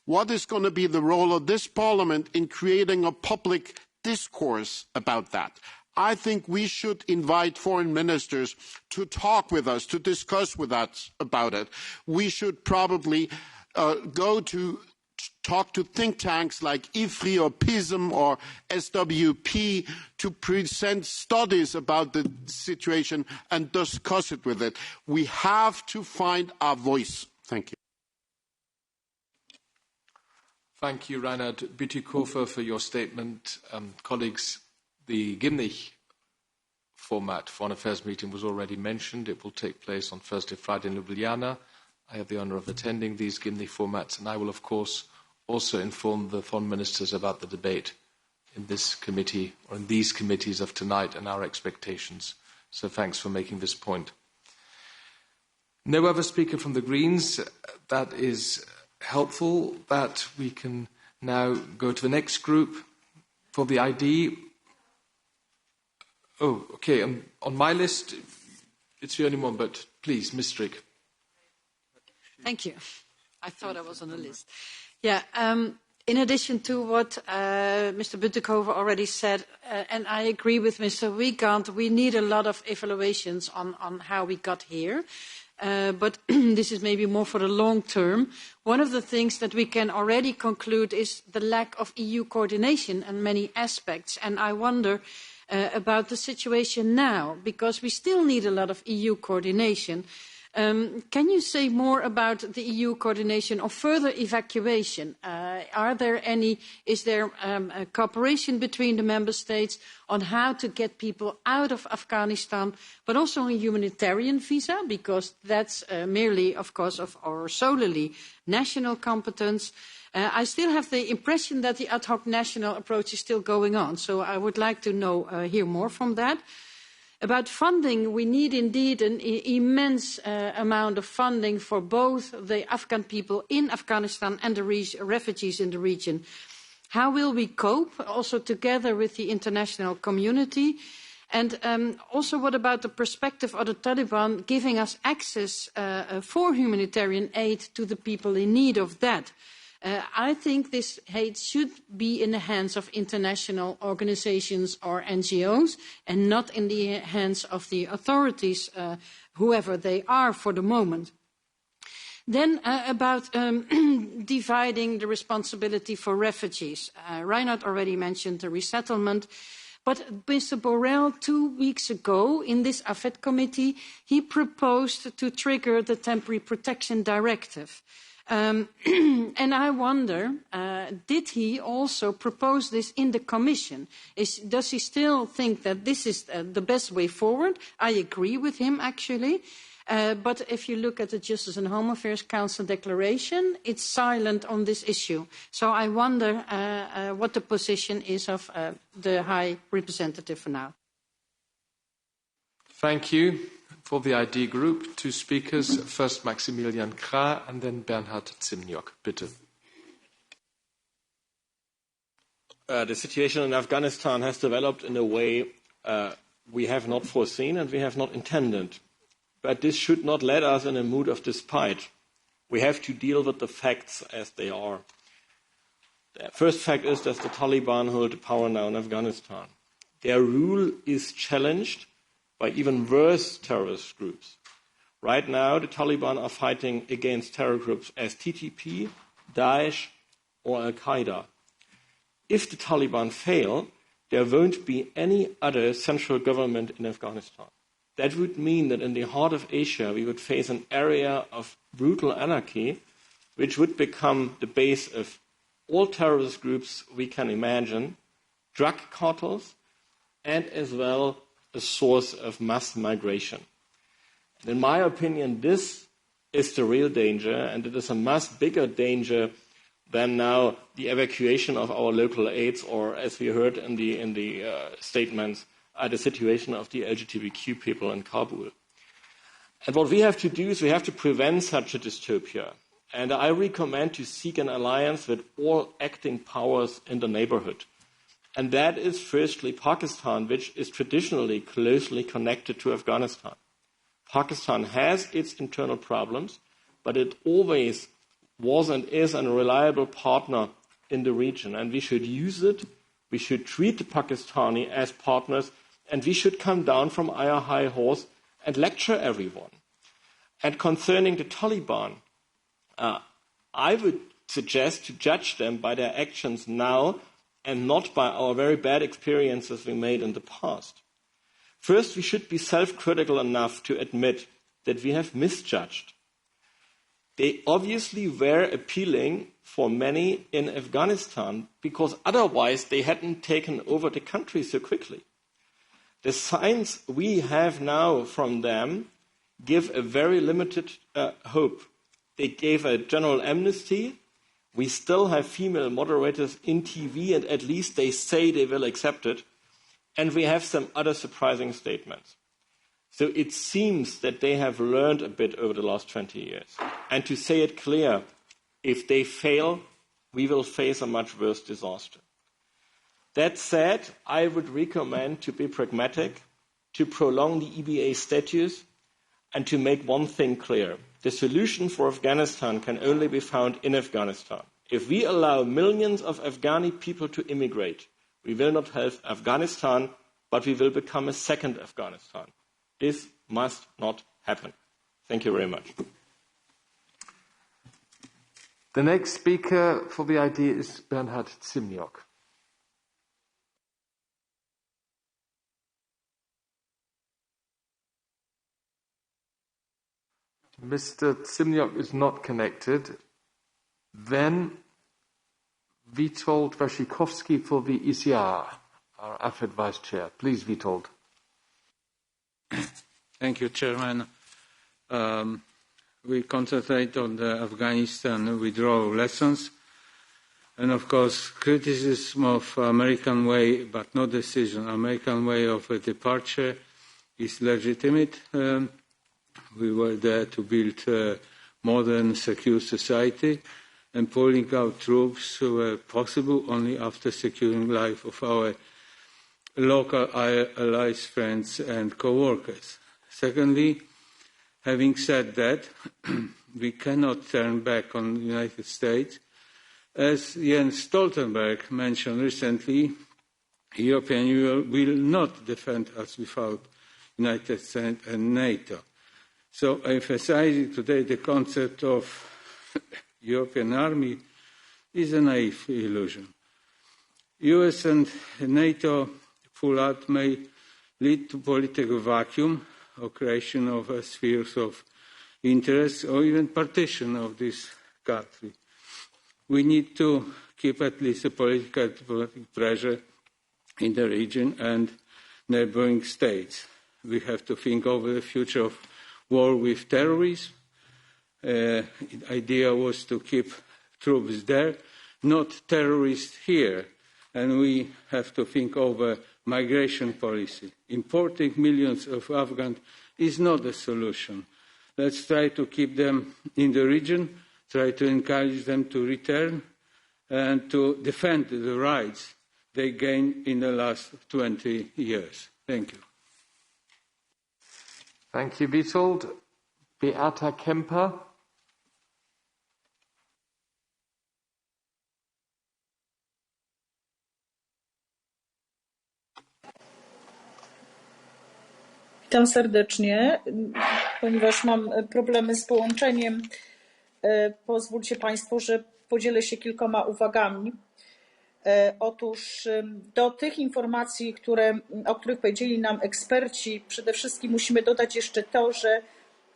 What is going to be the role of this Parliament in creating a public discourse about that? I think we should invite foreign ministers to talk with us, to discuss with us about it. We should probably go to talk to think tanks like IFRI or PISM or SWP to present studies about the situation and discuss it with it. We have to find our voice. Thank you. Thank you, Reinhard Bütikofer, for your statement. Colleagues, the Gimnich format Foreign Affairs meeting was already mentioned. It will take place on Thursday, Friday in Ljubljana. I have the honour of attending these Gimnich formats, and I will, of course, also inform the foreign ministers about the debate in this committee, or in these committees of tonight, and our expectations. So thanks for making this point. No other speaker from the Greens. That is helpful. That we can now go to the next group for the ID. Oh, okay. On my list, it's the only one, but please, Ms. Strick. Thank you. I thought I was on the list. Yeah, in addition to what Mr. Bütikofer already said, and I agree with Mr. Wiegand, we need a lot of evaluations on how we got here. But this is maybe more for the long term. One of the things that we can already conclude is the lack of EU coordination in many aspects. And I wonder about the situation now, because we still need a lot of EU coordination. Can you say more about the EU coordination or further evacuation? Is there a cooperation between the member states on how to get people out of Afghanistan, but also a humanitarian visa, because that's merely, of course, or solely national competence? I still have the impression that the ad hoc national approach is still going on, so I would like to hear more from that. About funding, we need indeed an immense amount of funding for both the Afghan people in Afghanistan and the refugees in the region. How will we cope, also together with the international community? And also, what about the perspective of the Taliban giving us access for humanitarian aid to the people in need of that? I think this aid should be in the hands of international organisations or NGOs and not in the hands of the authorities, whoever they are for the moment. Then about dividing the responsibility for refugees. Reinhard already mentioned the resettlement. But Mr. Borrell, 2 weeks ago in this AFET committee, he proposed to trigger the Temporary Protection Directive. And I wonder, did he also propose this in the Commission? Does he still think that this is the best way forward? I agree with him, actually. But if you look at the Justice and Home Affairs Council declaration, it's silent on this issue. So I wonder what the position is of the High Representative for now. Thank you. For the ID Group, 2 speakers. First Maximilian Krah and then Bernhard Zimniok. Bitte. The situation in Afghanistan has developed in a way we have not foreseen and we have not intended. But this should not let us in a mood of despite. We have to deal with the facts as they are. The first fact is that the Taliban hold the power now in Afghanistan. Their rule is challenged by even worse terrorist groups. Right now, the Taliban are fighting against terror groups as TTP, Daesh, or Al-Qaeda. If the Taliban fail, there won't be any other central government in Afghanistan. That would mean that in the heart of Asia, we would face an area of brutal anarchy, which would become the base of all terrorist groups we can imagine, drug cartels, and as well a source of mass migration. And in my opinion, this is the real danger, and it is a much bigger danger than now the evacuation of our local aids, or as we heard in the statements, the situation of the LGBTQ people in Kabul. And what we have to do is we have to prevent such a dystopia. And I recommend to seek an alliance with all acting powers in the neighborhood. And that is firstly Pakistan, which is traditionally closely connected to Afghanistan. Pakistan has its internal problems, but it always was and is a reliable partner in the region. And we should use it, we should treat the Pakistani as partners, and we should come down from our high horse and lecture everyone. And concerning the Taliban, I would suggest to judge them by their actions now and not by our very bad experiences we made in the past. First, we should be self-critical enough to admit that we have misjudged. They obviously were appealing for many in Afghanistan because otherwise they hadn't taken over the country so quickly. The signs we have now from them give a very limited hope. They gave a general amnesty. We still have female moderators in TV, and at least they say they will accept it. And we have some other surprising statements. So it seems that they have learned a bit over the last 20 years. And to say it clear, if they fail, we will face a much worse disaster. That said, I would recommend to be pragmatic, to prolong the EBA status, and to make one thing clear. The solution for Afghanistan can only be found in Afghanistan. If we allow millions of Afghani people to immigrate, we will not have Afghanistan, but we will become a second Afghanistan. This must not happen. Thank you very much. The next speaker for the idea is Bernhard Zimniok. Mr. Zimniok is not connected. Then Witold Waszikowski for the ECR, our AFED Vice Chair. Please, Witold. Thank you, Chairman. We concentrate on the Afghanistan withdrawal lessons. And of course, criticism of American way, but no decision, American way of a departure is legitimate. We were there to build a modern, secure society, and pulling out troops were possible only after securing life of our local allies, friends, and co-workers. Secondly, having said that, we cannot turn back on the United States. As Jens Stoltenberg mentioned recently, the European Union will not defend us without the United States and NATO. So emphasizing today the concept of European army is a naive illusion. US and NATO pull-out may lead to political vacuum or creation of spheres of interest or even partition of this country. We need to keep at least a political diplomatic pressure in the region and neighboring states. We have to think over the future of war with terrorism. The idea was to keep troops there, not terrorists here. And we have to think over migration policy. Importing millions of Afghans is not a solution. Let's try to keep them in the region, try to encourage them to return and to defend the rights they gained in the last 20 years. Thank you. Thank you, Witold. Beata Kemper. Witam serdecznie. Ponieważ mam problemy z połączeniem, pozwólcie Państwo, że podzielę się kilkoma uwagami. Otóż do tych informacji, o których powiedzieli nam eksperci, przede wszystkim musimy dodać jeszcze to, że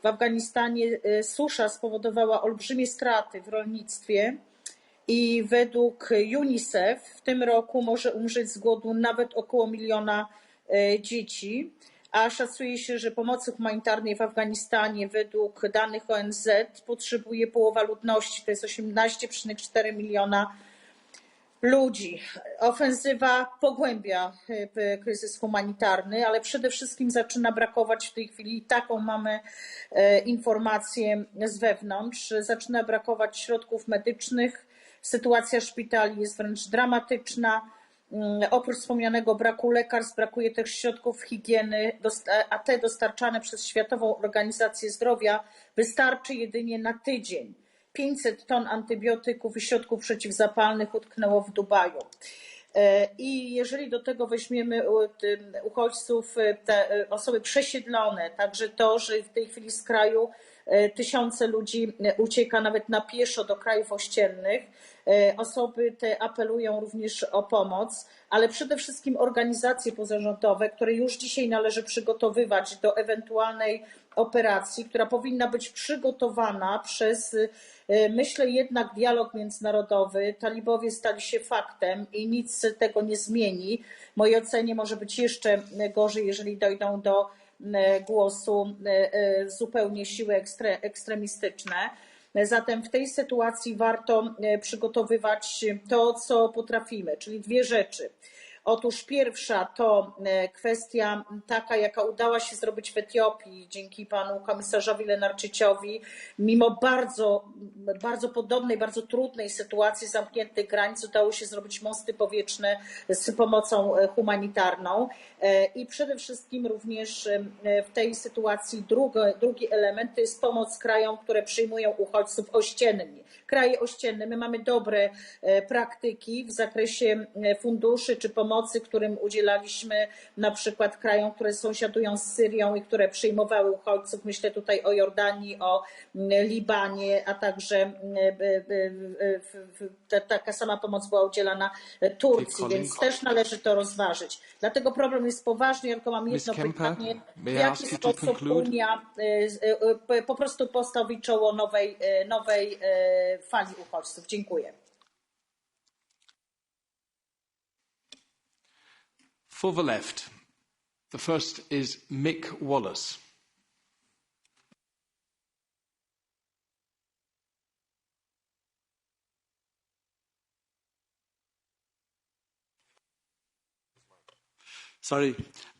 w Afganistanie susza spowodowała olbrzymie straty w rolnictwie i według UNICEF w tym roku może umrzeć z głodu nawet około 1 miliona dzieci, a szacuje się, że pomocy humanitarnej w Afganistanie według danych ONZ potrzebuje połowa ludności, to jest 18,4 miliona ludzi. Ofensywa pogłębia kryzys humanitarny, ale przede wszystkim zaczyna brakować w tej chwili, taką mamy informację z wewnątrz, zaczyna brakować środków medycznych, sytuacja szpitali jest wręcz dramatyczna. Oprócz wspomnianego braku lekarstw, brakuje też środków higieny, a te dostarczane przez Światową Organizację Zdrowia wystarczy jedynie na tydzień. 500 ton antybiotyków i środków przeciwzapalnych utknęło w Dubaju. I jeżeli do tego weźmiemy uchodźców, te osoby przesiedlone, także to, że w tej chwili z kraju tysiące ludzi ucieka nawet na pieszo do krajów ościennych, osoby te apelują również o pomoc, ale przede wszystkim organizacje pozarządowe, które już dzisiaj należy przygotowywać do ewentualnej operacji, która powinna być przygotowana przez, myślę, jednak dialog międzynarodowy. Talibowie stali się faktem i nic tego nie zmieni. W mojej ocenie może być jeszcze gorzej, jeżeli dojdą do głosu zupełnie siły ekstremistyczne. Zatem w tej sytuacji warto przygotowywać to, co potrafimy, czyli dwie rzeczy. Otóż pierwsza to kwestia taka, jaka udała się zrobić w Etiopii dzięki panu komisarzowi Lenarczyciowi, mimo bardzo podobnej, bardzo trudnej sytuacji zamkniętych granic udało się zrobić mosty powietrzne z pomocą humanitarną i przede wszystkim również w tej sytuacji drugi element to jest pomoc krajom, które przyjmują uchodźców ościennie. Kraje ościenne, my mamy dobre praktyki w zakresie funduszy czy pomocy, którym udzielaliśmy na przykład krajom, które sąsiadują z Syrią i które przyjmowały uchodźców. Myślę tutaj o Jordanii, o Libanie, a także taka sama pomoc była udzielana Turcji, więc też należy to rozważyć. Dlatego problem jest poważny. Ja tylko mam jedno pytanie. W jaki sposób Unia po prostu postawi czoło nowej fali uchodźców? Dziękuję. For the left, the first is Mick Wallace. Sorry.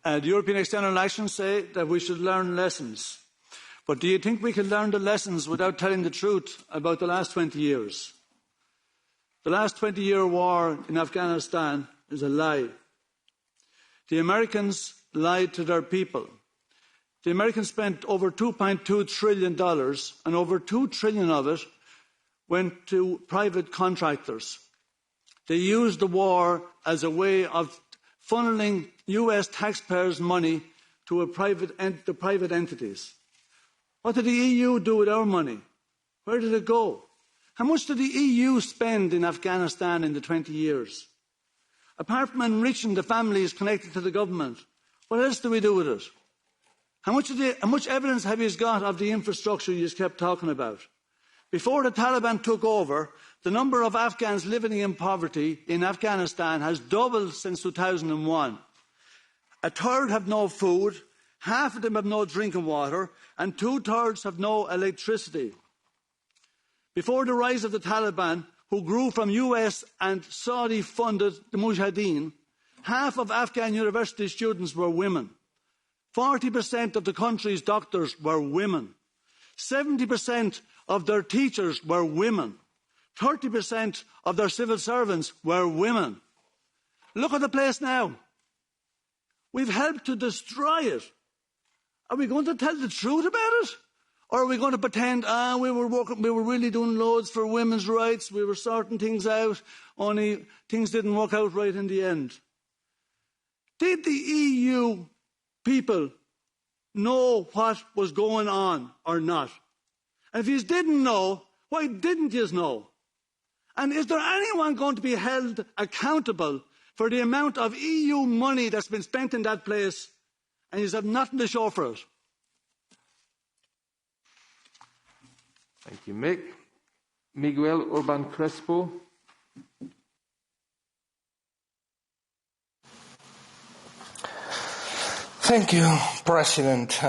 The European External Actions say that we should learn lessons. But do you think we can learn the lessons without telling the truth about the last 20 years? The last 20-year war in Afghanistan is a lie. The Americans lied to their people. The Americans spent over $2.2 trillion, and over $2 trillion of it went to private contractors. They used the war as a way of funneling US taxpayers' money to the private entities. What did the EU do with our money? Where did it go? How much did the EU spend in Afghanistan in the 20 years? Apart from enriching the families connected to the government, what else do we do with it? How much evidence have you got of the infrastructure you just kept talking about? Before the Taliban took over, the number of Afghans living in poverty in Afghanistan has doubled since 2001. A third have no food, half of them have no drinking water, and 2/3 have no electricity. Before the rise of the Taliban, who grew from US and Saudi-funded the Mujahideen, half of Afghan university students were women. 40% of the country's doctors were women. 70% of their teachers were women. 30% of their civil servants were women. Look at the place now. We've helped to destroy it. Are we going to tell the truth about it? Or are we going to pretend, we were really doing loads for women's rights, we were sorting things out, only things didn't work out right in the end? Did the EU people know what was going on or not? And if you didn't know, why didn't you know? And is there anyone going to be held accountable for the amount of EU money that's been spent in that place and you have nothing to show for it? Thank you, Mick. Miguel Urban Crespo. Thank you, President.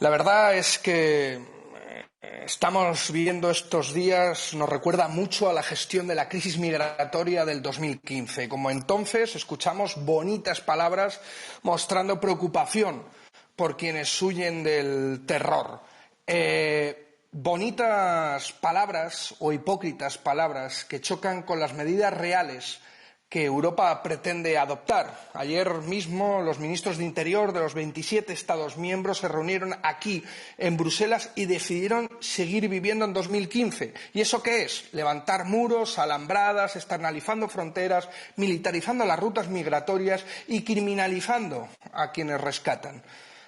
La verdad es que estamos viendo estos días, nos recuerda mucho a la gestión de la crisis migratoria del 2015. Como entonces escuchamos bonitas palabras mostrando preocupación por quienes huyen del terror. Bonitas palabras o hipócritas palabras que chocan con las medidas reales que Europa pretende adoptar. Ayer mismo los ministros de Interior de los 27 Estados miembros se reunieron aquí en Bruselas y decidieron seguir viviendo en 2015. ¿Y eso qué es? Levantar muros, alambradas, externalizando fronteras, militarizando las rutas migratorias y criminalizando a quienes rescatan.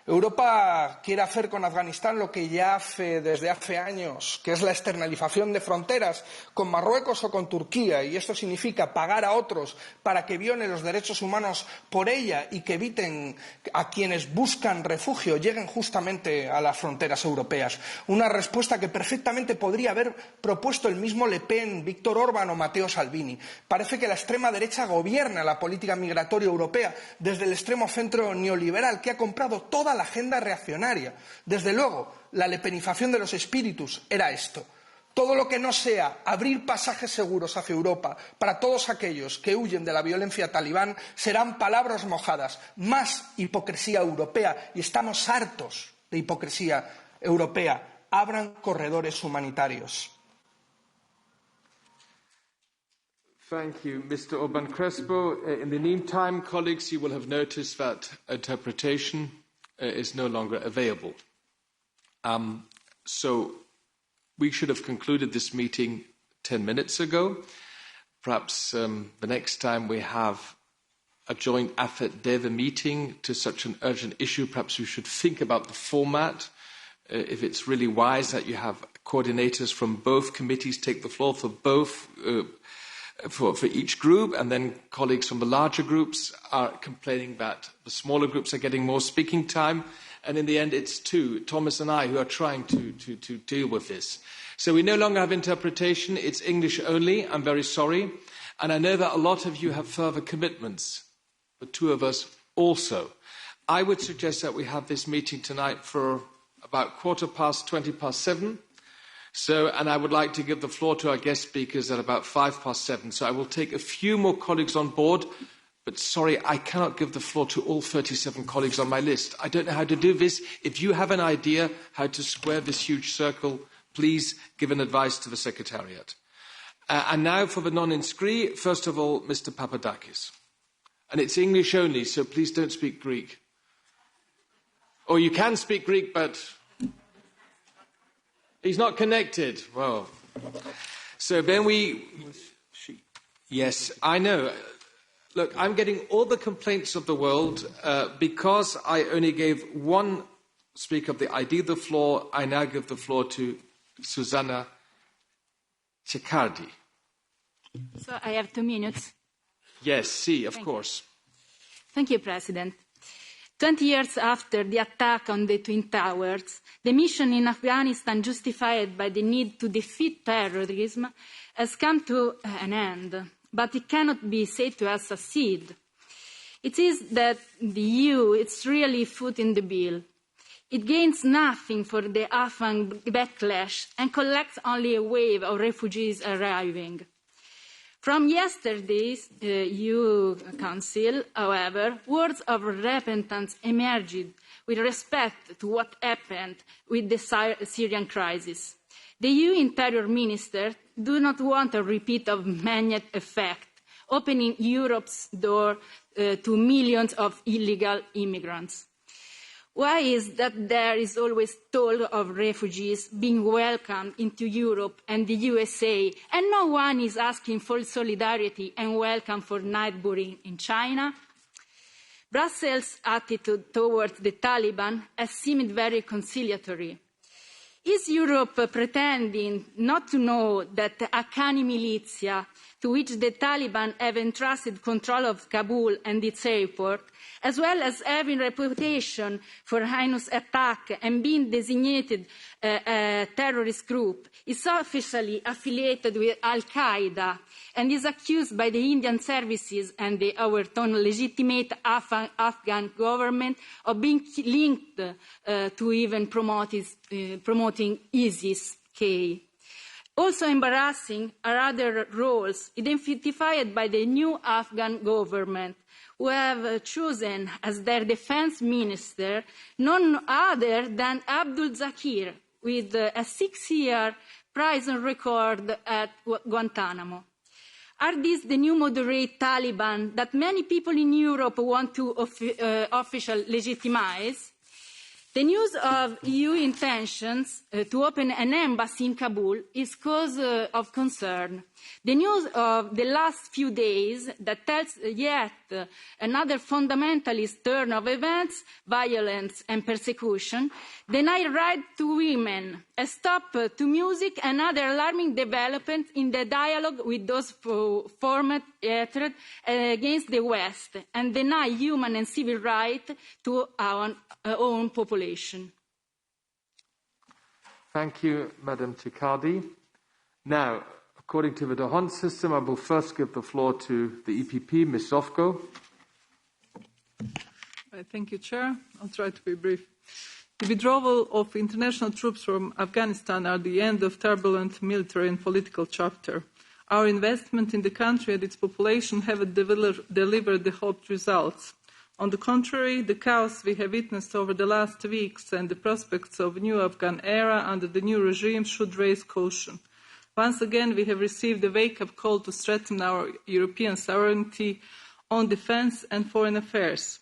Europa quiere hacer con Afganistán lo que ya hace desde hace años, que es la externalización de fronteras con Marruecos o con Turquía, y esto significa pagar a otros para que violen los derechos humanos por ella y que eviten a quienes buscan refugio lleguen justamente a las fronteras europeas. Una respuesta que perfectamente podría haber propuesto el mismo Le Pen, Víctor Orbán o Matteo Salvini. Parece que la extrema derecha gobierna la política migratoria europea desde el extremo centro neoliberal, que ha comprado toda la agenda reaccionaria. Desde luego, la lepenización de los espíritus era esto. Todo lo que no sea abrir pasajes seguros hacia Europa para todos aquellos que huyen de la violencia talibán serán palabras mojadas, más hipocresía europea, y estamos hartos de hipocresía europea. Abran corredores humanitarios. Thank you, Mr. Urban Crespo. In the meantime, colleagues, you will have noticed that interpretation is no longer available. So we should have concluded this meeting 10 minutes ago. Perhaps the next time we have a joint AFET-DEVA meeting to such an urgent issue, perhaps we should think about the format. If it's really wise that you have coordinators from both committees take the floor for both for each group, and then colleagues from the larger groups are complaining that the smaller groups are getting more speaking time, and in the end it's Thomas and I, who are trying to deal with this. So we no longer have interpretation, it's English only, I'm very sorry, and I know that a lot of you have further commitments, the two of us also. I would suggest that we have this meeting tonight for about 7:15. And I would like to give the floor to our guest speakers at about 7:05. So I will take a few more colleagues on board, but sorry, I cannot give the floor to all 37 colleagues on my list. I don't know how to do this. If you have an idea how to square this huge circle, please give an advice to the Secretariat. And now for the non-inscrit, first of all, Mr. Papadakis. And it's English only, so please don't speak Greek. Or you can speak Greek, but he's not connected. Well, so then Yes, I know. Look, I'm getting all the complaints of the world because I only gave one speaker of the ID the floor. I now give the floor to Susanna Ceccardi. So I have 2 minutes. Yes, of course. Thank you, President. 20 years after the attack on the Twin Towers, the mission in Afghanistan, justified by the need to defeat terrorism, has come to an end, but it cannot be said to have succeeded. It is that the EU is really footing the bill. It gains nothing for the Afghan backlash and collects only a wave of refugees arriving. From yesterday's EU Council, however, words of repentance emerged with respect to what happened with the Syrian crisis. The EU Interior Minister do not want a repeat of magnet effect, opening Europe's door to millions of illegal immigrants. Why is that there is always talk of refugees being welcomed into Europe and the USA, and no one is asking for solidarity and welcome for neighboring in China? Brussels' attitude towards the Taliban has seemed very conciliatory. Is Europe pretending not to know that the Haqqani militia, to which the Taliban have entrusted control of Kabul and its airport, as well as having a reputation for heinous attack and being designated a terrorist group, is officially affiliated with Al-Qaeda and is accused by the Indian services and the overturned legitimate Afghan government of being linked to even promoting ISIS-K. Also embarrassing are other roles identified by the new Afghan government, who have chosen as their defense minister none other than Abdul Zakir, with a 6-year prison record at Guantanamo. Are these the new moderate Taliban that many people in Europe want to officially legitimize? The news of EU intentions to open an embassy in Kabul is cause of concern. The news of the last few days that tells yet another fundamentalist turn of events, violence and persecution, deny right to women, a stop to music and other alarming developments in the dialogue with those formed hatred against the West, and deny human and civil rights to our own population. Thank you, Madam Ticardi. Now, according to the D'Hondt system, I will first give the floor to the EPP, Ms. Zofko. Thank you, Chair. I'll try to be brief. The withdrawal of international troops from Afghanistan are the end of turbulent military and political chapter. Our investment in the country and its population haven't delivered the hoped results. On the contrary, the chaos we have witnessed over the last weeks and the prospects of a new Afghan era under the new regime should raise caution. Once again, we have received a wake-up call to strengthen our European sovereignty on defence and foreign affairs.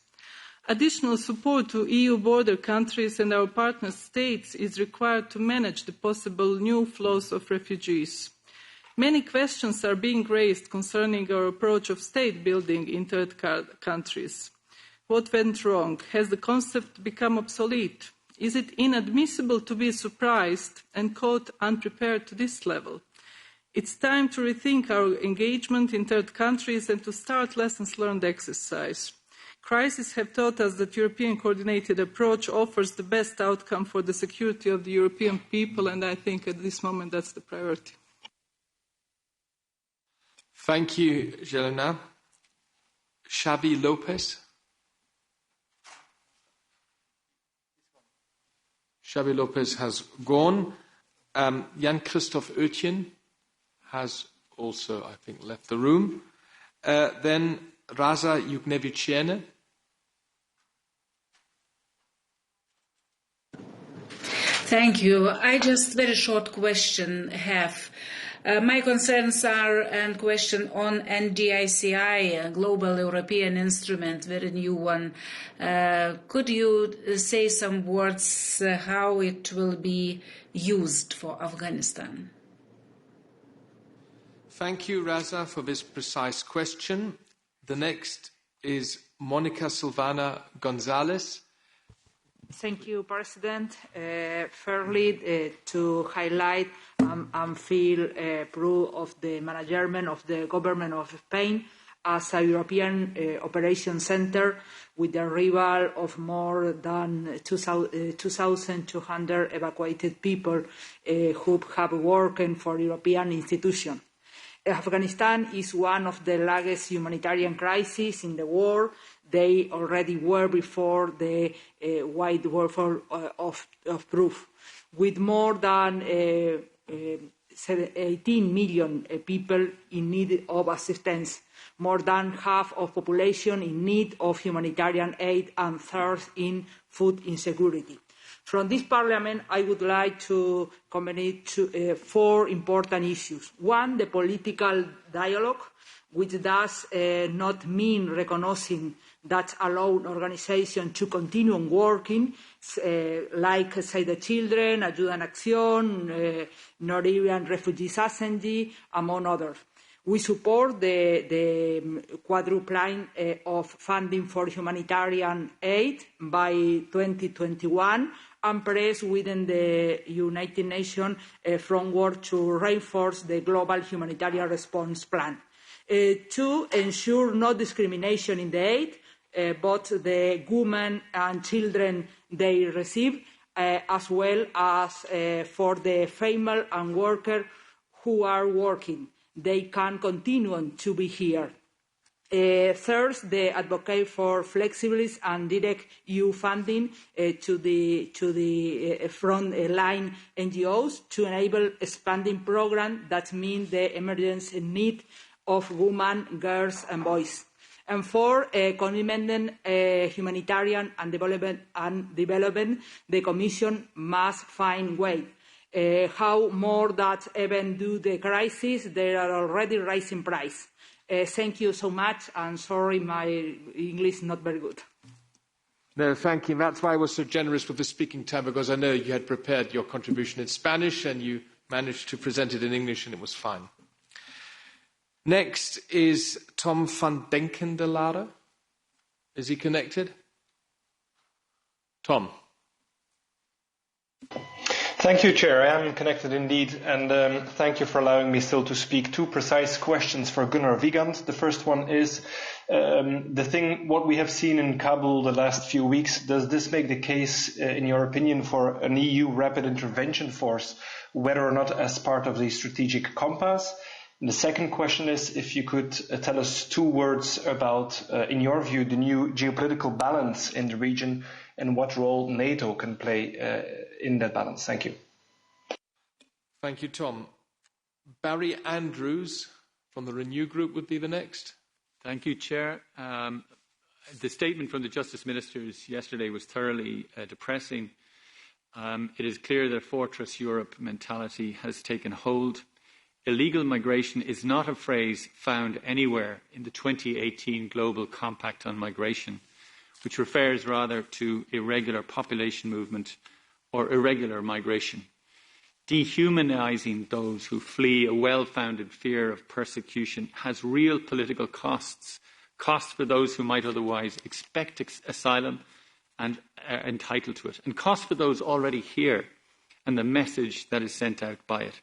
Additional support to EU border countries and our partner states is required to manage the possible new flows of refugees. Many questions are being raised concerning our approach of state building in third countries. What went wrong? Has the concept become obsolete? Is it inadmissible to be surprised and caught unprepared to this level? It's time to rethink our engagement in third countries and to start lessons learned exercise. Crises have taught us that European coordinated approach offers the best outcome for the security of the European people, and I think at this moment that's the priority. Thank you, Jelena. Xavi Lopez. Xavi Lopez has gone. Jan-Christoph Oetjen has also, I think, left the room. Then Raza Juknevičiene. Thank you. I just very short question have. My concerns are and question on NDICI, a global European instrument, very new one. Could you say some words how it will be used for Afghanistan? Thank you, Raza, for this precise question. The next is Monica Silvana Gonzalez. Thank you, President. Fairly, to highlight and feel proud of the management of the government of Spain as a European operation centre with the arrival of more than 2,200 evacuated people who have worked for European institutions. Afghanistan is one of the largest humanitarian crises in the world they already were before the wide warfare of proof. With more than 18 million people in need of assistance, more than half of population in need of humanitarian aid, and third in food insecurity. From this Parliament, I would like to comment to 4 important issues. One, the political dialogue, which does not mean recognizing that allow organisations to continue working, like Save the Children, Ayuda en Acción, Norwegian Refugees Agency, among others. We support the quadrupling of funding for humanitarian aid by 2021 and press within the United Nations framework to reinforce the global humanitarian response plan. 2, ensure no discrimination in the aid, both the women and children they receive, as well as for the female and workers who are working. They can continue to be here. Third, the advocate for flexibility and direct EU funding to the front-line NGOs to enable expanding programs that meet the emergency need of women, girls and boys. And 4, commitment humanitarian and development, the Commission must find ways. How more that even do the crisis, they are already rising price. Thank you so much, and sorry my English is not very good. No, thank you. That's why I was so generous with the speaking time, because I know you had prepared your contribution in Spanish and you managed to present it in English and it was fine. Next is Tom van Denken de Lara. Is he connected? Tom. Thank you, Chair. I am connected indeed, and thank you for allowing me still to speak. 2 precise questions for Gunnar Wiegand. The first one is what we have seen in Kabul the last few weeks. Does this make the case, in your opinion, for an EU rapid intervention force, whether or not as part of the strategic compass? And the second question is if you could tell us 2 words about, in your view, the new geopolitical balance in the region and what role NATO can play in that balance. Thank you. Thank you, Tom. Barry Andrews from the Renew Group would be the next. Thank you, Chair. The statement from the Justice Ministers yesterday was thoroughly depressing. It is clear that Fortress Europe mentality has taken hold. Illegal migration is not a phrase found anywhere in the 2018 Global Compact on Migration, which refers rather to irregular population movement or irregular migration. Dehumanising those who flee a well-founded fear of persecution has real political costs, costs for those who might otherwise expect asylum and are entitled to it, and costs for those already here and the message that is sent out by it.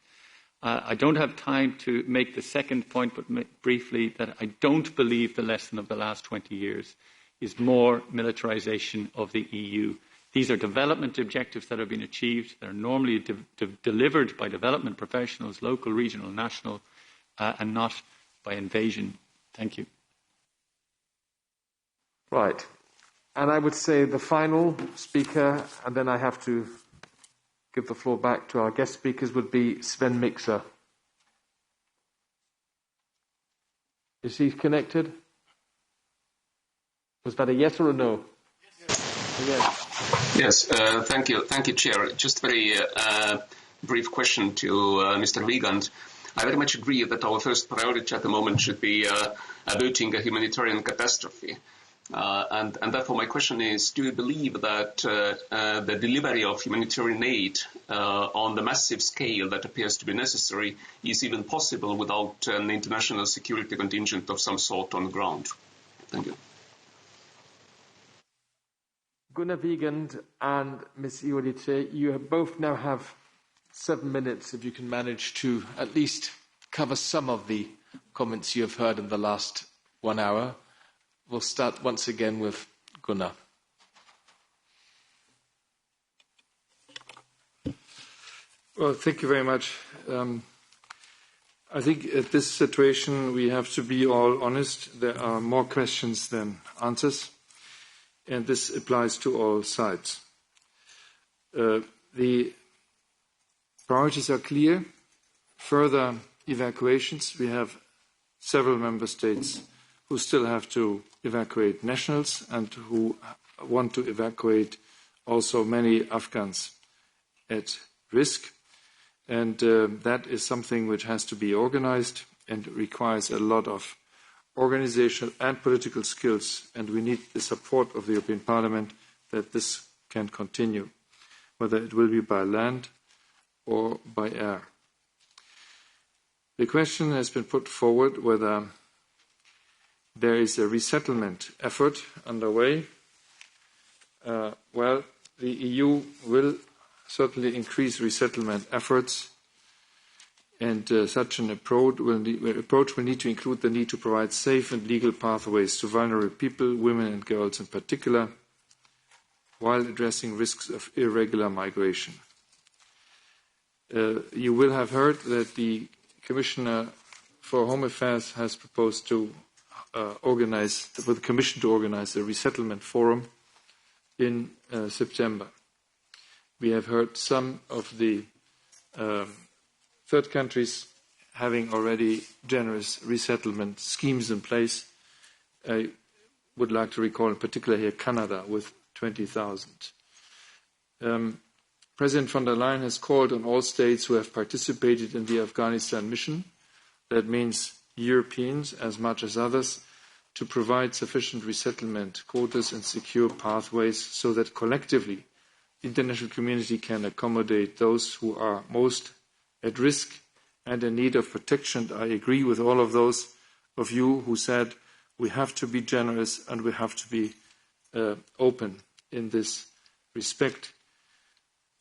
I don't have time to make the second point, but briefly that I don't believe the lesson of the last 20 years is more militarisation of the EU. These are development objectives that have been achieved. They're normally delivered by development professionals, local, regional, national, and not by invasion. Thank you. Right. And I would say the final speaker, and then I have to give the floor back to our guest speakers, would be Sven Mikser. Is he connected? Was that a yes or a no? Yes. Yes, thank you, Chair. Just very brief question to Mr. Wiegand. I very much agree that our first priority at the moment should be averting a humanitarian catastrophe. And therefore my question is, do you believe that the delivery of humanitarian aid on the massive scale that appears to be necessary is even possible without an international security contingent of some sort on the ground? Thank you. Gunnar Wiegand and Ms. Iodice, you both now have 7 minutes if you can manage to at least cover some of the comments you have heard in the last 1 hour. We'll start once again with Gunnar. Well, thank you very much. I think at this situation we have to be all honest. There are more questions than answers. and this applies to all sides. The priorities are clear. Further evacuations. We have several member states who still have to evacuate nationals and who want to evacuate also many Afghans at risk. And that is something which has to be organized and requires a lot of organizational and political skills. And we need the support of the European Parliament that this can continue, whether it will be by land or by air. The question has been put forward whether there is a resettlement effort underway. Well, the EU will certainly increase resettlement efforts, and such an approach will need to include the need to provide safe and legal pathways to vulnerable people, women and girls in particular, while addressing risks of irregular migration. You will have heard that the Commissioner for Home Affairs has proposed to for the Commission to organize a resettlement forum in September. We have heard some of the third countries having already generous resettlement schemes in place. I would like to recall in particular here Canada with 20,000. President von der Leyen has called on all states who have participated in the Afghanistan mission, that means Europeans as much as others, to provide sufficient resettlement quotas and secure pathways so that collectively the international community can accommodate those who are most at risk and in need of protection. I agree with all of those of you who said we have to be generous and we have to be open in this respect.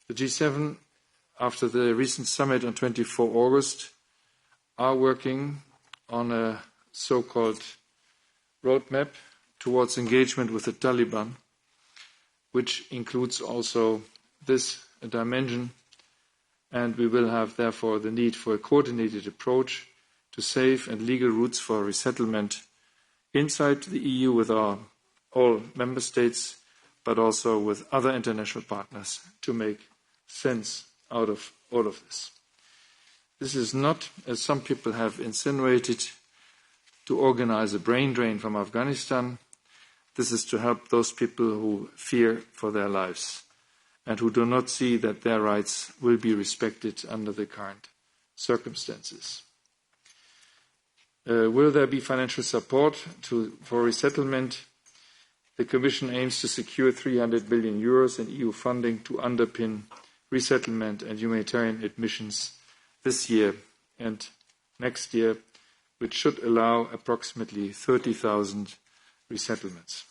The G7, after the recent summit on 24 August, are working on a so-called roadmap towards engagement with the Taliban, which includes also this dimension, and we will have, therefore, the need for a coordinated approach to safe and legal routes for resettlement inside the EU with all member states, but also with other international partners to make sense out of all of this. This is not, as some people have insinuated, to organize a brain drain from Afghanistan. This is to help those people who fear for their lives and who do not see that their rights will be respected under the current circumstances. Will there be financial support for resettlement? The Commission aims to secure 300 billion euros in EU funding to underpin resettlement and humanitarian admissions this year and next year, which should allow approximately 30,000 resettlements.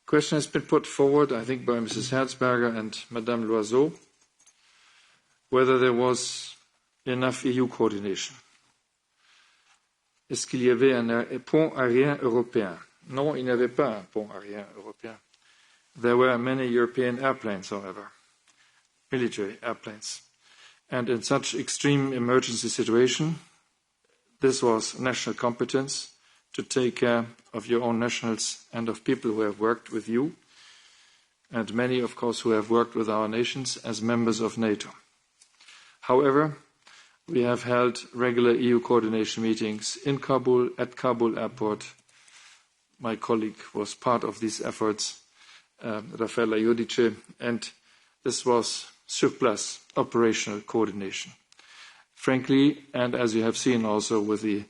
The question has been put forward, I think, by Mrs. Herzberger and Madame Loiseau, whether there was enough EU coordination. Est-ce qu'il y avait un pont aérien européen? Non, il n'y avait pas un pont aérien européen. There were many European airplanes, however, military airplanes. And in such extreme emergency situation, this was national competence to take care of your own nationals and of people who have worked with you, and many, of course, who have worked with our nations as members of NATO. However, we have held regular EU coordination meetings in Kabul, at Kabul airport. My colleague was part of these efforts, Raffaella Giudice, and this was surplus operational coordination. Frankly, and as you have seen also with the,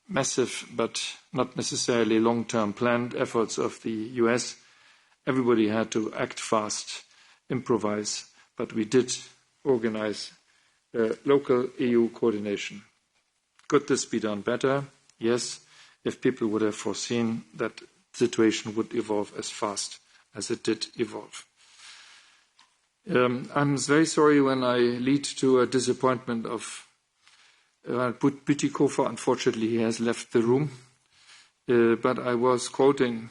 massive but not necessarily long-term planned efforts of the US, everybody had to act fast, improvise, but we did organize local EU coordination. Could this be done better? Yes, if people would have foreseen that the situation would evolve as fast as it did evolve. I'm very sorry when I lead to a disappointment of Bütikofer. Unfortunately, he has left the room. But I was quoting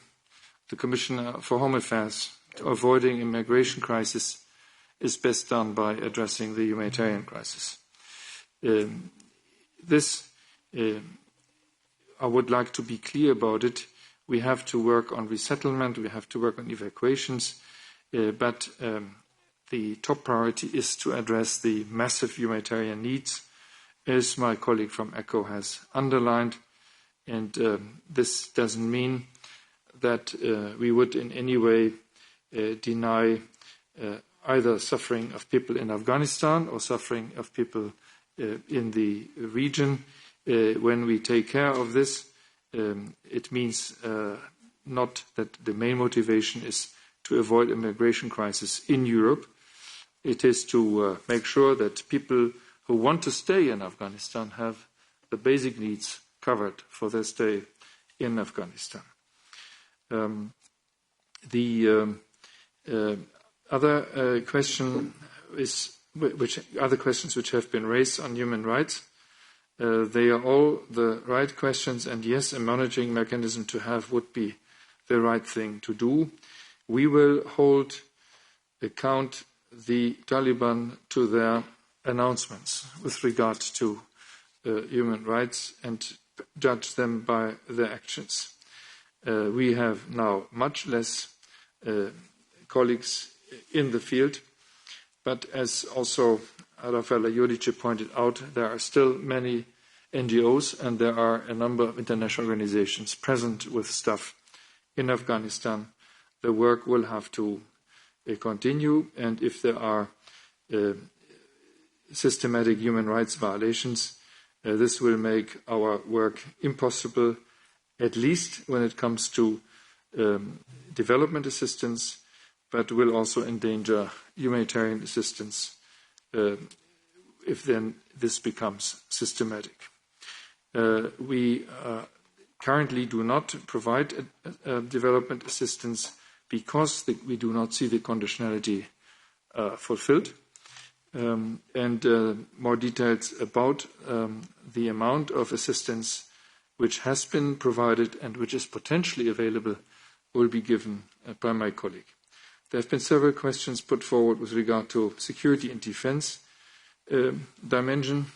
the Commissioner for Home Affairs. Avoiding immigration crisis is best done by addressing the humanitarian crisis. This I would like to be clear about it. We have to work on resettlement, we have to work on evacuations, but the top priority is to address the massive humanitarian needs, as my colleague from ECHO has underlined. And this doesn't mean that we would in any way deny either suffering of people in Afghanistan or suffering of people in the region. When we take care of this, it means not that the main motivation is to avoid a migration crisis in Europe. It is to make sure that people who want to stay in Afghanistan have the basic needs covered for their stay in Afghanistan. The other question is other questions which have been raised on human rights. They are all the right questions, and yes, a monitoring mechanism to have would be the right thing to do. We will hold account the Taliban to their announcements with regard to human rights and judge them by their actions. We have now much less colleagues in the field, but as also Rafaela Juric pointed out, there are still many NGOs and there are a number of international organizations present with staff in Afghanistan. The work will have to continue, and if there are systematic human rights violations, this will make our work impossible, at least when it comes to development assistance, but will also endanger humanitarian assistance if then this becomes systematic. We currently do not provide development assistance because we do not see the conditionality fulfilled. And more details about the amount of assistance which has been provided and which is potentially available will be given by my colleague. There have been several questions put forward with regard to security and defense dimension.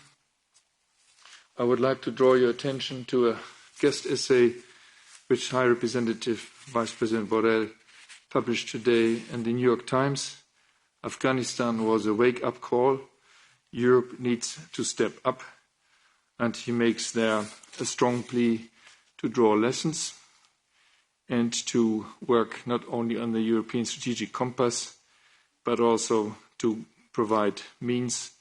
I would like to draw your attention to a guest essay which High Representative Vice President Borrell published today in the New York Times. Afghanistan was a wake-up call. Europe needs to step up. And he makes there a strong plea to draw lessons and to work not only on the European strategic compass, but also to provide means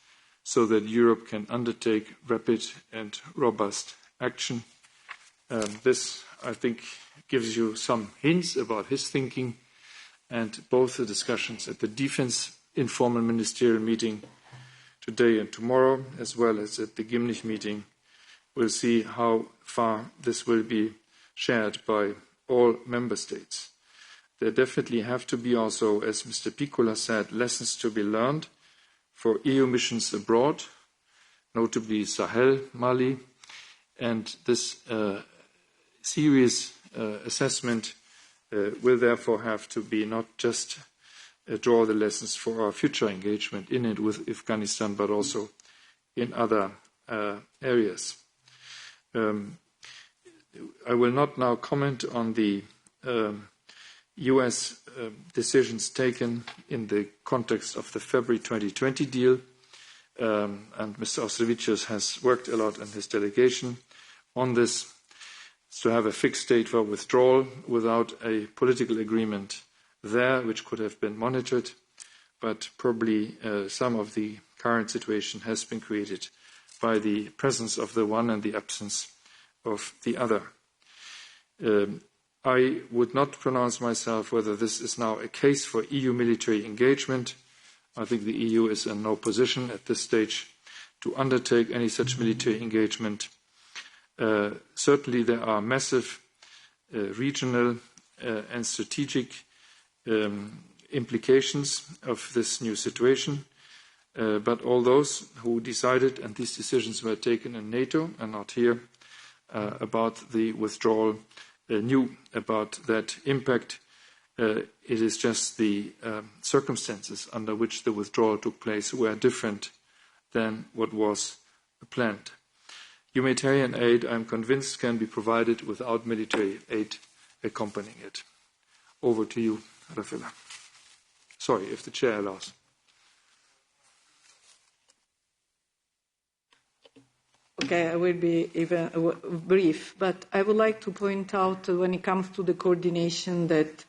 so that Europe can undertake rapid and robust action. This, I think, gives you some hints about his thinking, and both the discussions at the Defense informal ministerial meeting today and tomorrow, as well as at the Gimlich meeting, we'll see how far this will be shared by all member states. There definitely have to be also, as Mr. Piccola said, lessons to be learned for EU missions abroad, notably Sahel, Mali, and this serious assessment will therefore have to be not just draw the lessons for our future engagement in and with Afghanistan, but also in other areas. I will not now comment on the US decisions taken in the context of the February 2020 deal, and Mr. Ostrovicius has worked a lot in his delegation on this, to have a fixed date for withdrawal without a political agreement there, which could have been monitored, but probably some of the current situation has been created by the presence of the one and the absence of the other. I would not pronounce myself whether this is now a case for EU military engagement. I think the EU is in no position at this stage to undertake any such military engagement. Certainly there are massive regional and strategic implications of this new situation. But all those who decided, and these decisions were taken in NATO and not here, about the withdrawal knew about that impact. It is just the circumstances under which the withdrawal took place were different than what was planned. Humanitarian aid, I'm convinced, can be provided without military aid accompanying it. Over to you, Raffaella. Sorry, if the chair allows. Okay, I will be even brief, but I would like to point out when it comes to the coordination that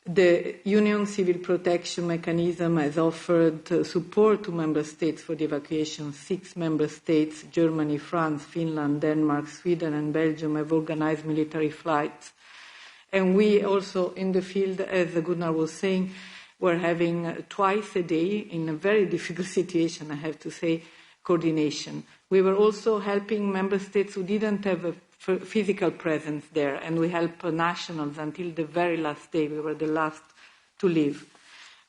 the Union Civil Protection Mechanism has offered support to member states for the evacuation. 6 member states, Germany, France, Finland, Denmark, Sweden and Belgium, have organized military flights. And we also in the field, as Gunnar was saying, we're having twice a day, in a very difficult situation, I have to say, coordination. We were also helping member states who didn't have a physical presence there, and we help nationals until the very last day. We were the last to leave.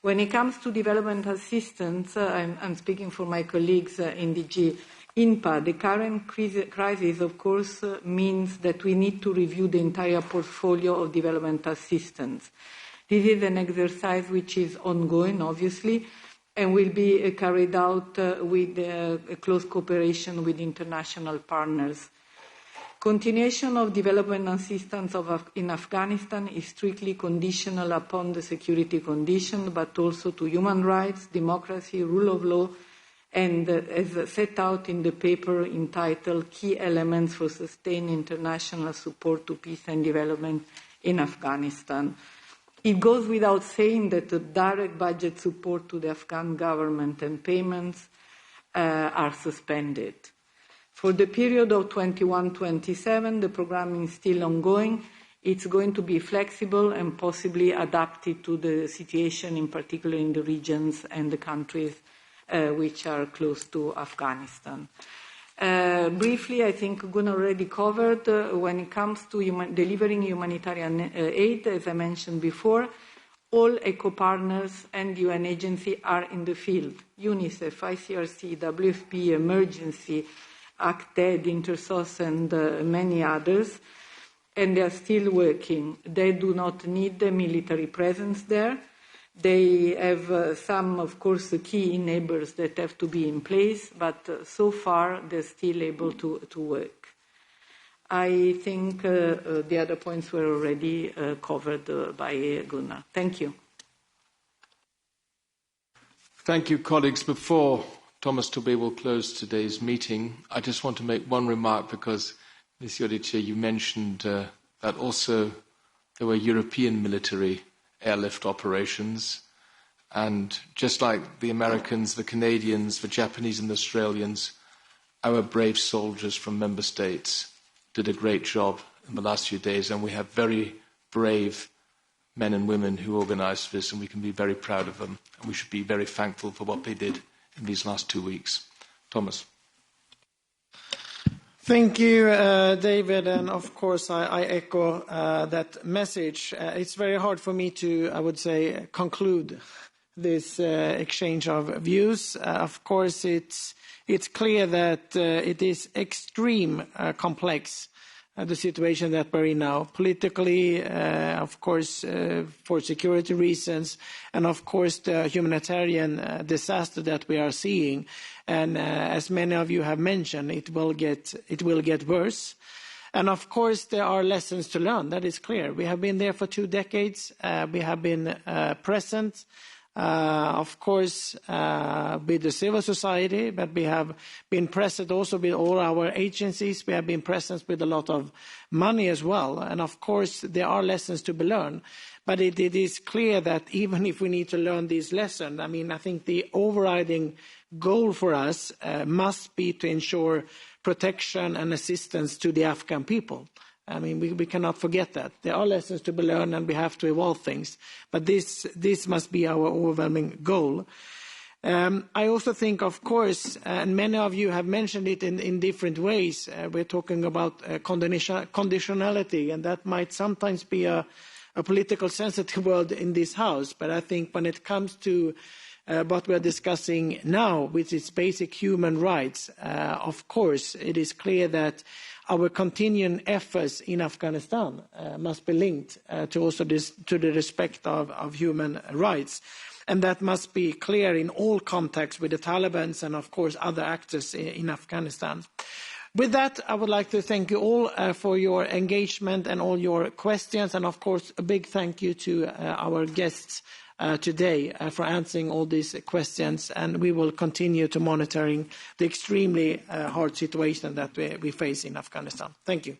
When it comes to development assistance, I'm speaking for my colleagues in DG INPA. The current crisis, of course, means that we need to review the entire portfolio of development assistance. This is an exercise which is ongoing, obviously, and will be carried out with a close cooperation with international partners. Continuation of development assistance in Afghanistan is strictly conditional upon the security conditions, but also to human rights, democracy, rule of law, and as set out in the paper entitled Key Elements for Sustained International Support to Peace and Development in Afghanistan. It goes without saying that the direct budget support to the Afghan government and payments are suspended. For the period of 21-27, the programming is still ongoing. It's going to be flexible and possibly adapted to the situation, in particular in the regions and the countries which are close to Afghanistan. Briefly, I think Gunnar already covered when it comes to delivering humanitarian aid, as I mentioned before, all ECHO partners and UN agencies are in the field. UNICEF, ICRC, WFP, Emergency, ACTED, Intersos, and many others, and they are still working. They do not need a military presence there. They have some, of course, key enablers that have to be in place, but so far they're still able to work. I think the other points were already covered by Gunnar. Thank you. Thank you, colleagues. Before Thomas Tobe will close today's meeting, I just want to make one remark because, Ms. Jodice, you mentioned that also there were European military airlift operations, and just like the Americans, the Canadians, the Japanese and the Australians, our brave soldiers from member states did a great job in the last few days, and we have very brave men and women who organised this, and we can be very proud of them, and we should be very thankful for what they did in these last 2 weeks. Thomas. Thank you, David, and of course I echo that message. It's very hard for me to, I would say, conclude this exchange of views. Of course, it's clear that it is extreme complex, the situation that we're in now, politically, of course, for security reasons, and of course the humanitarian disaster that we are seeing. And as many of you have mentioned, it will get worse. And of course, there are lessons to learn. That is clear. We have been there for 2 decades. We have been present, of course, with the civil society, but we have been present also with all our agencies. We have been present with a lot of money as well. And of course, there are lessons to be learned. But it is clear that even if we need to learn these lessons, I think the overriding goal for us must be to ensure protection and assistance to the Afghan people. We cannot forget that. There are lessons to be learned and we have to evolve things. But this must be our overwhelming goal. I also think, of course, and many of you have mentioned it in different ways, we're talking about conditionality, and that might sometimes be a political sensitive word in this House. But I think when it comes to what we are discussing now, which is basic human rights, of course, it is clear that our continuing efforts in Afghanistan must be linked to also to the respect of human rights. And that must be clear in all contexts with the Taliban and, of course, other actors in Afghanistan. With that, I would like to thank you all for your engagement and all your questions, and of course a big thank you to our guests today for answering all these questions, and we will continue to monitoring the extremely hard situation that we face in Afghanistan. Thank you.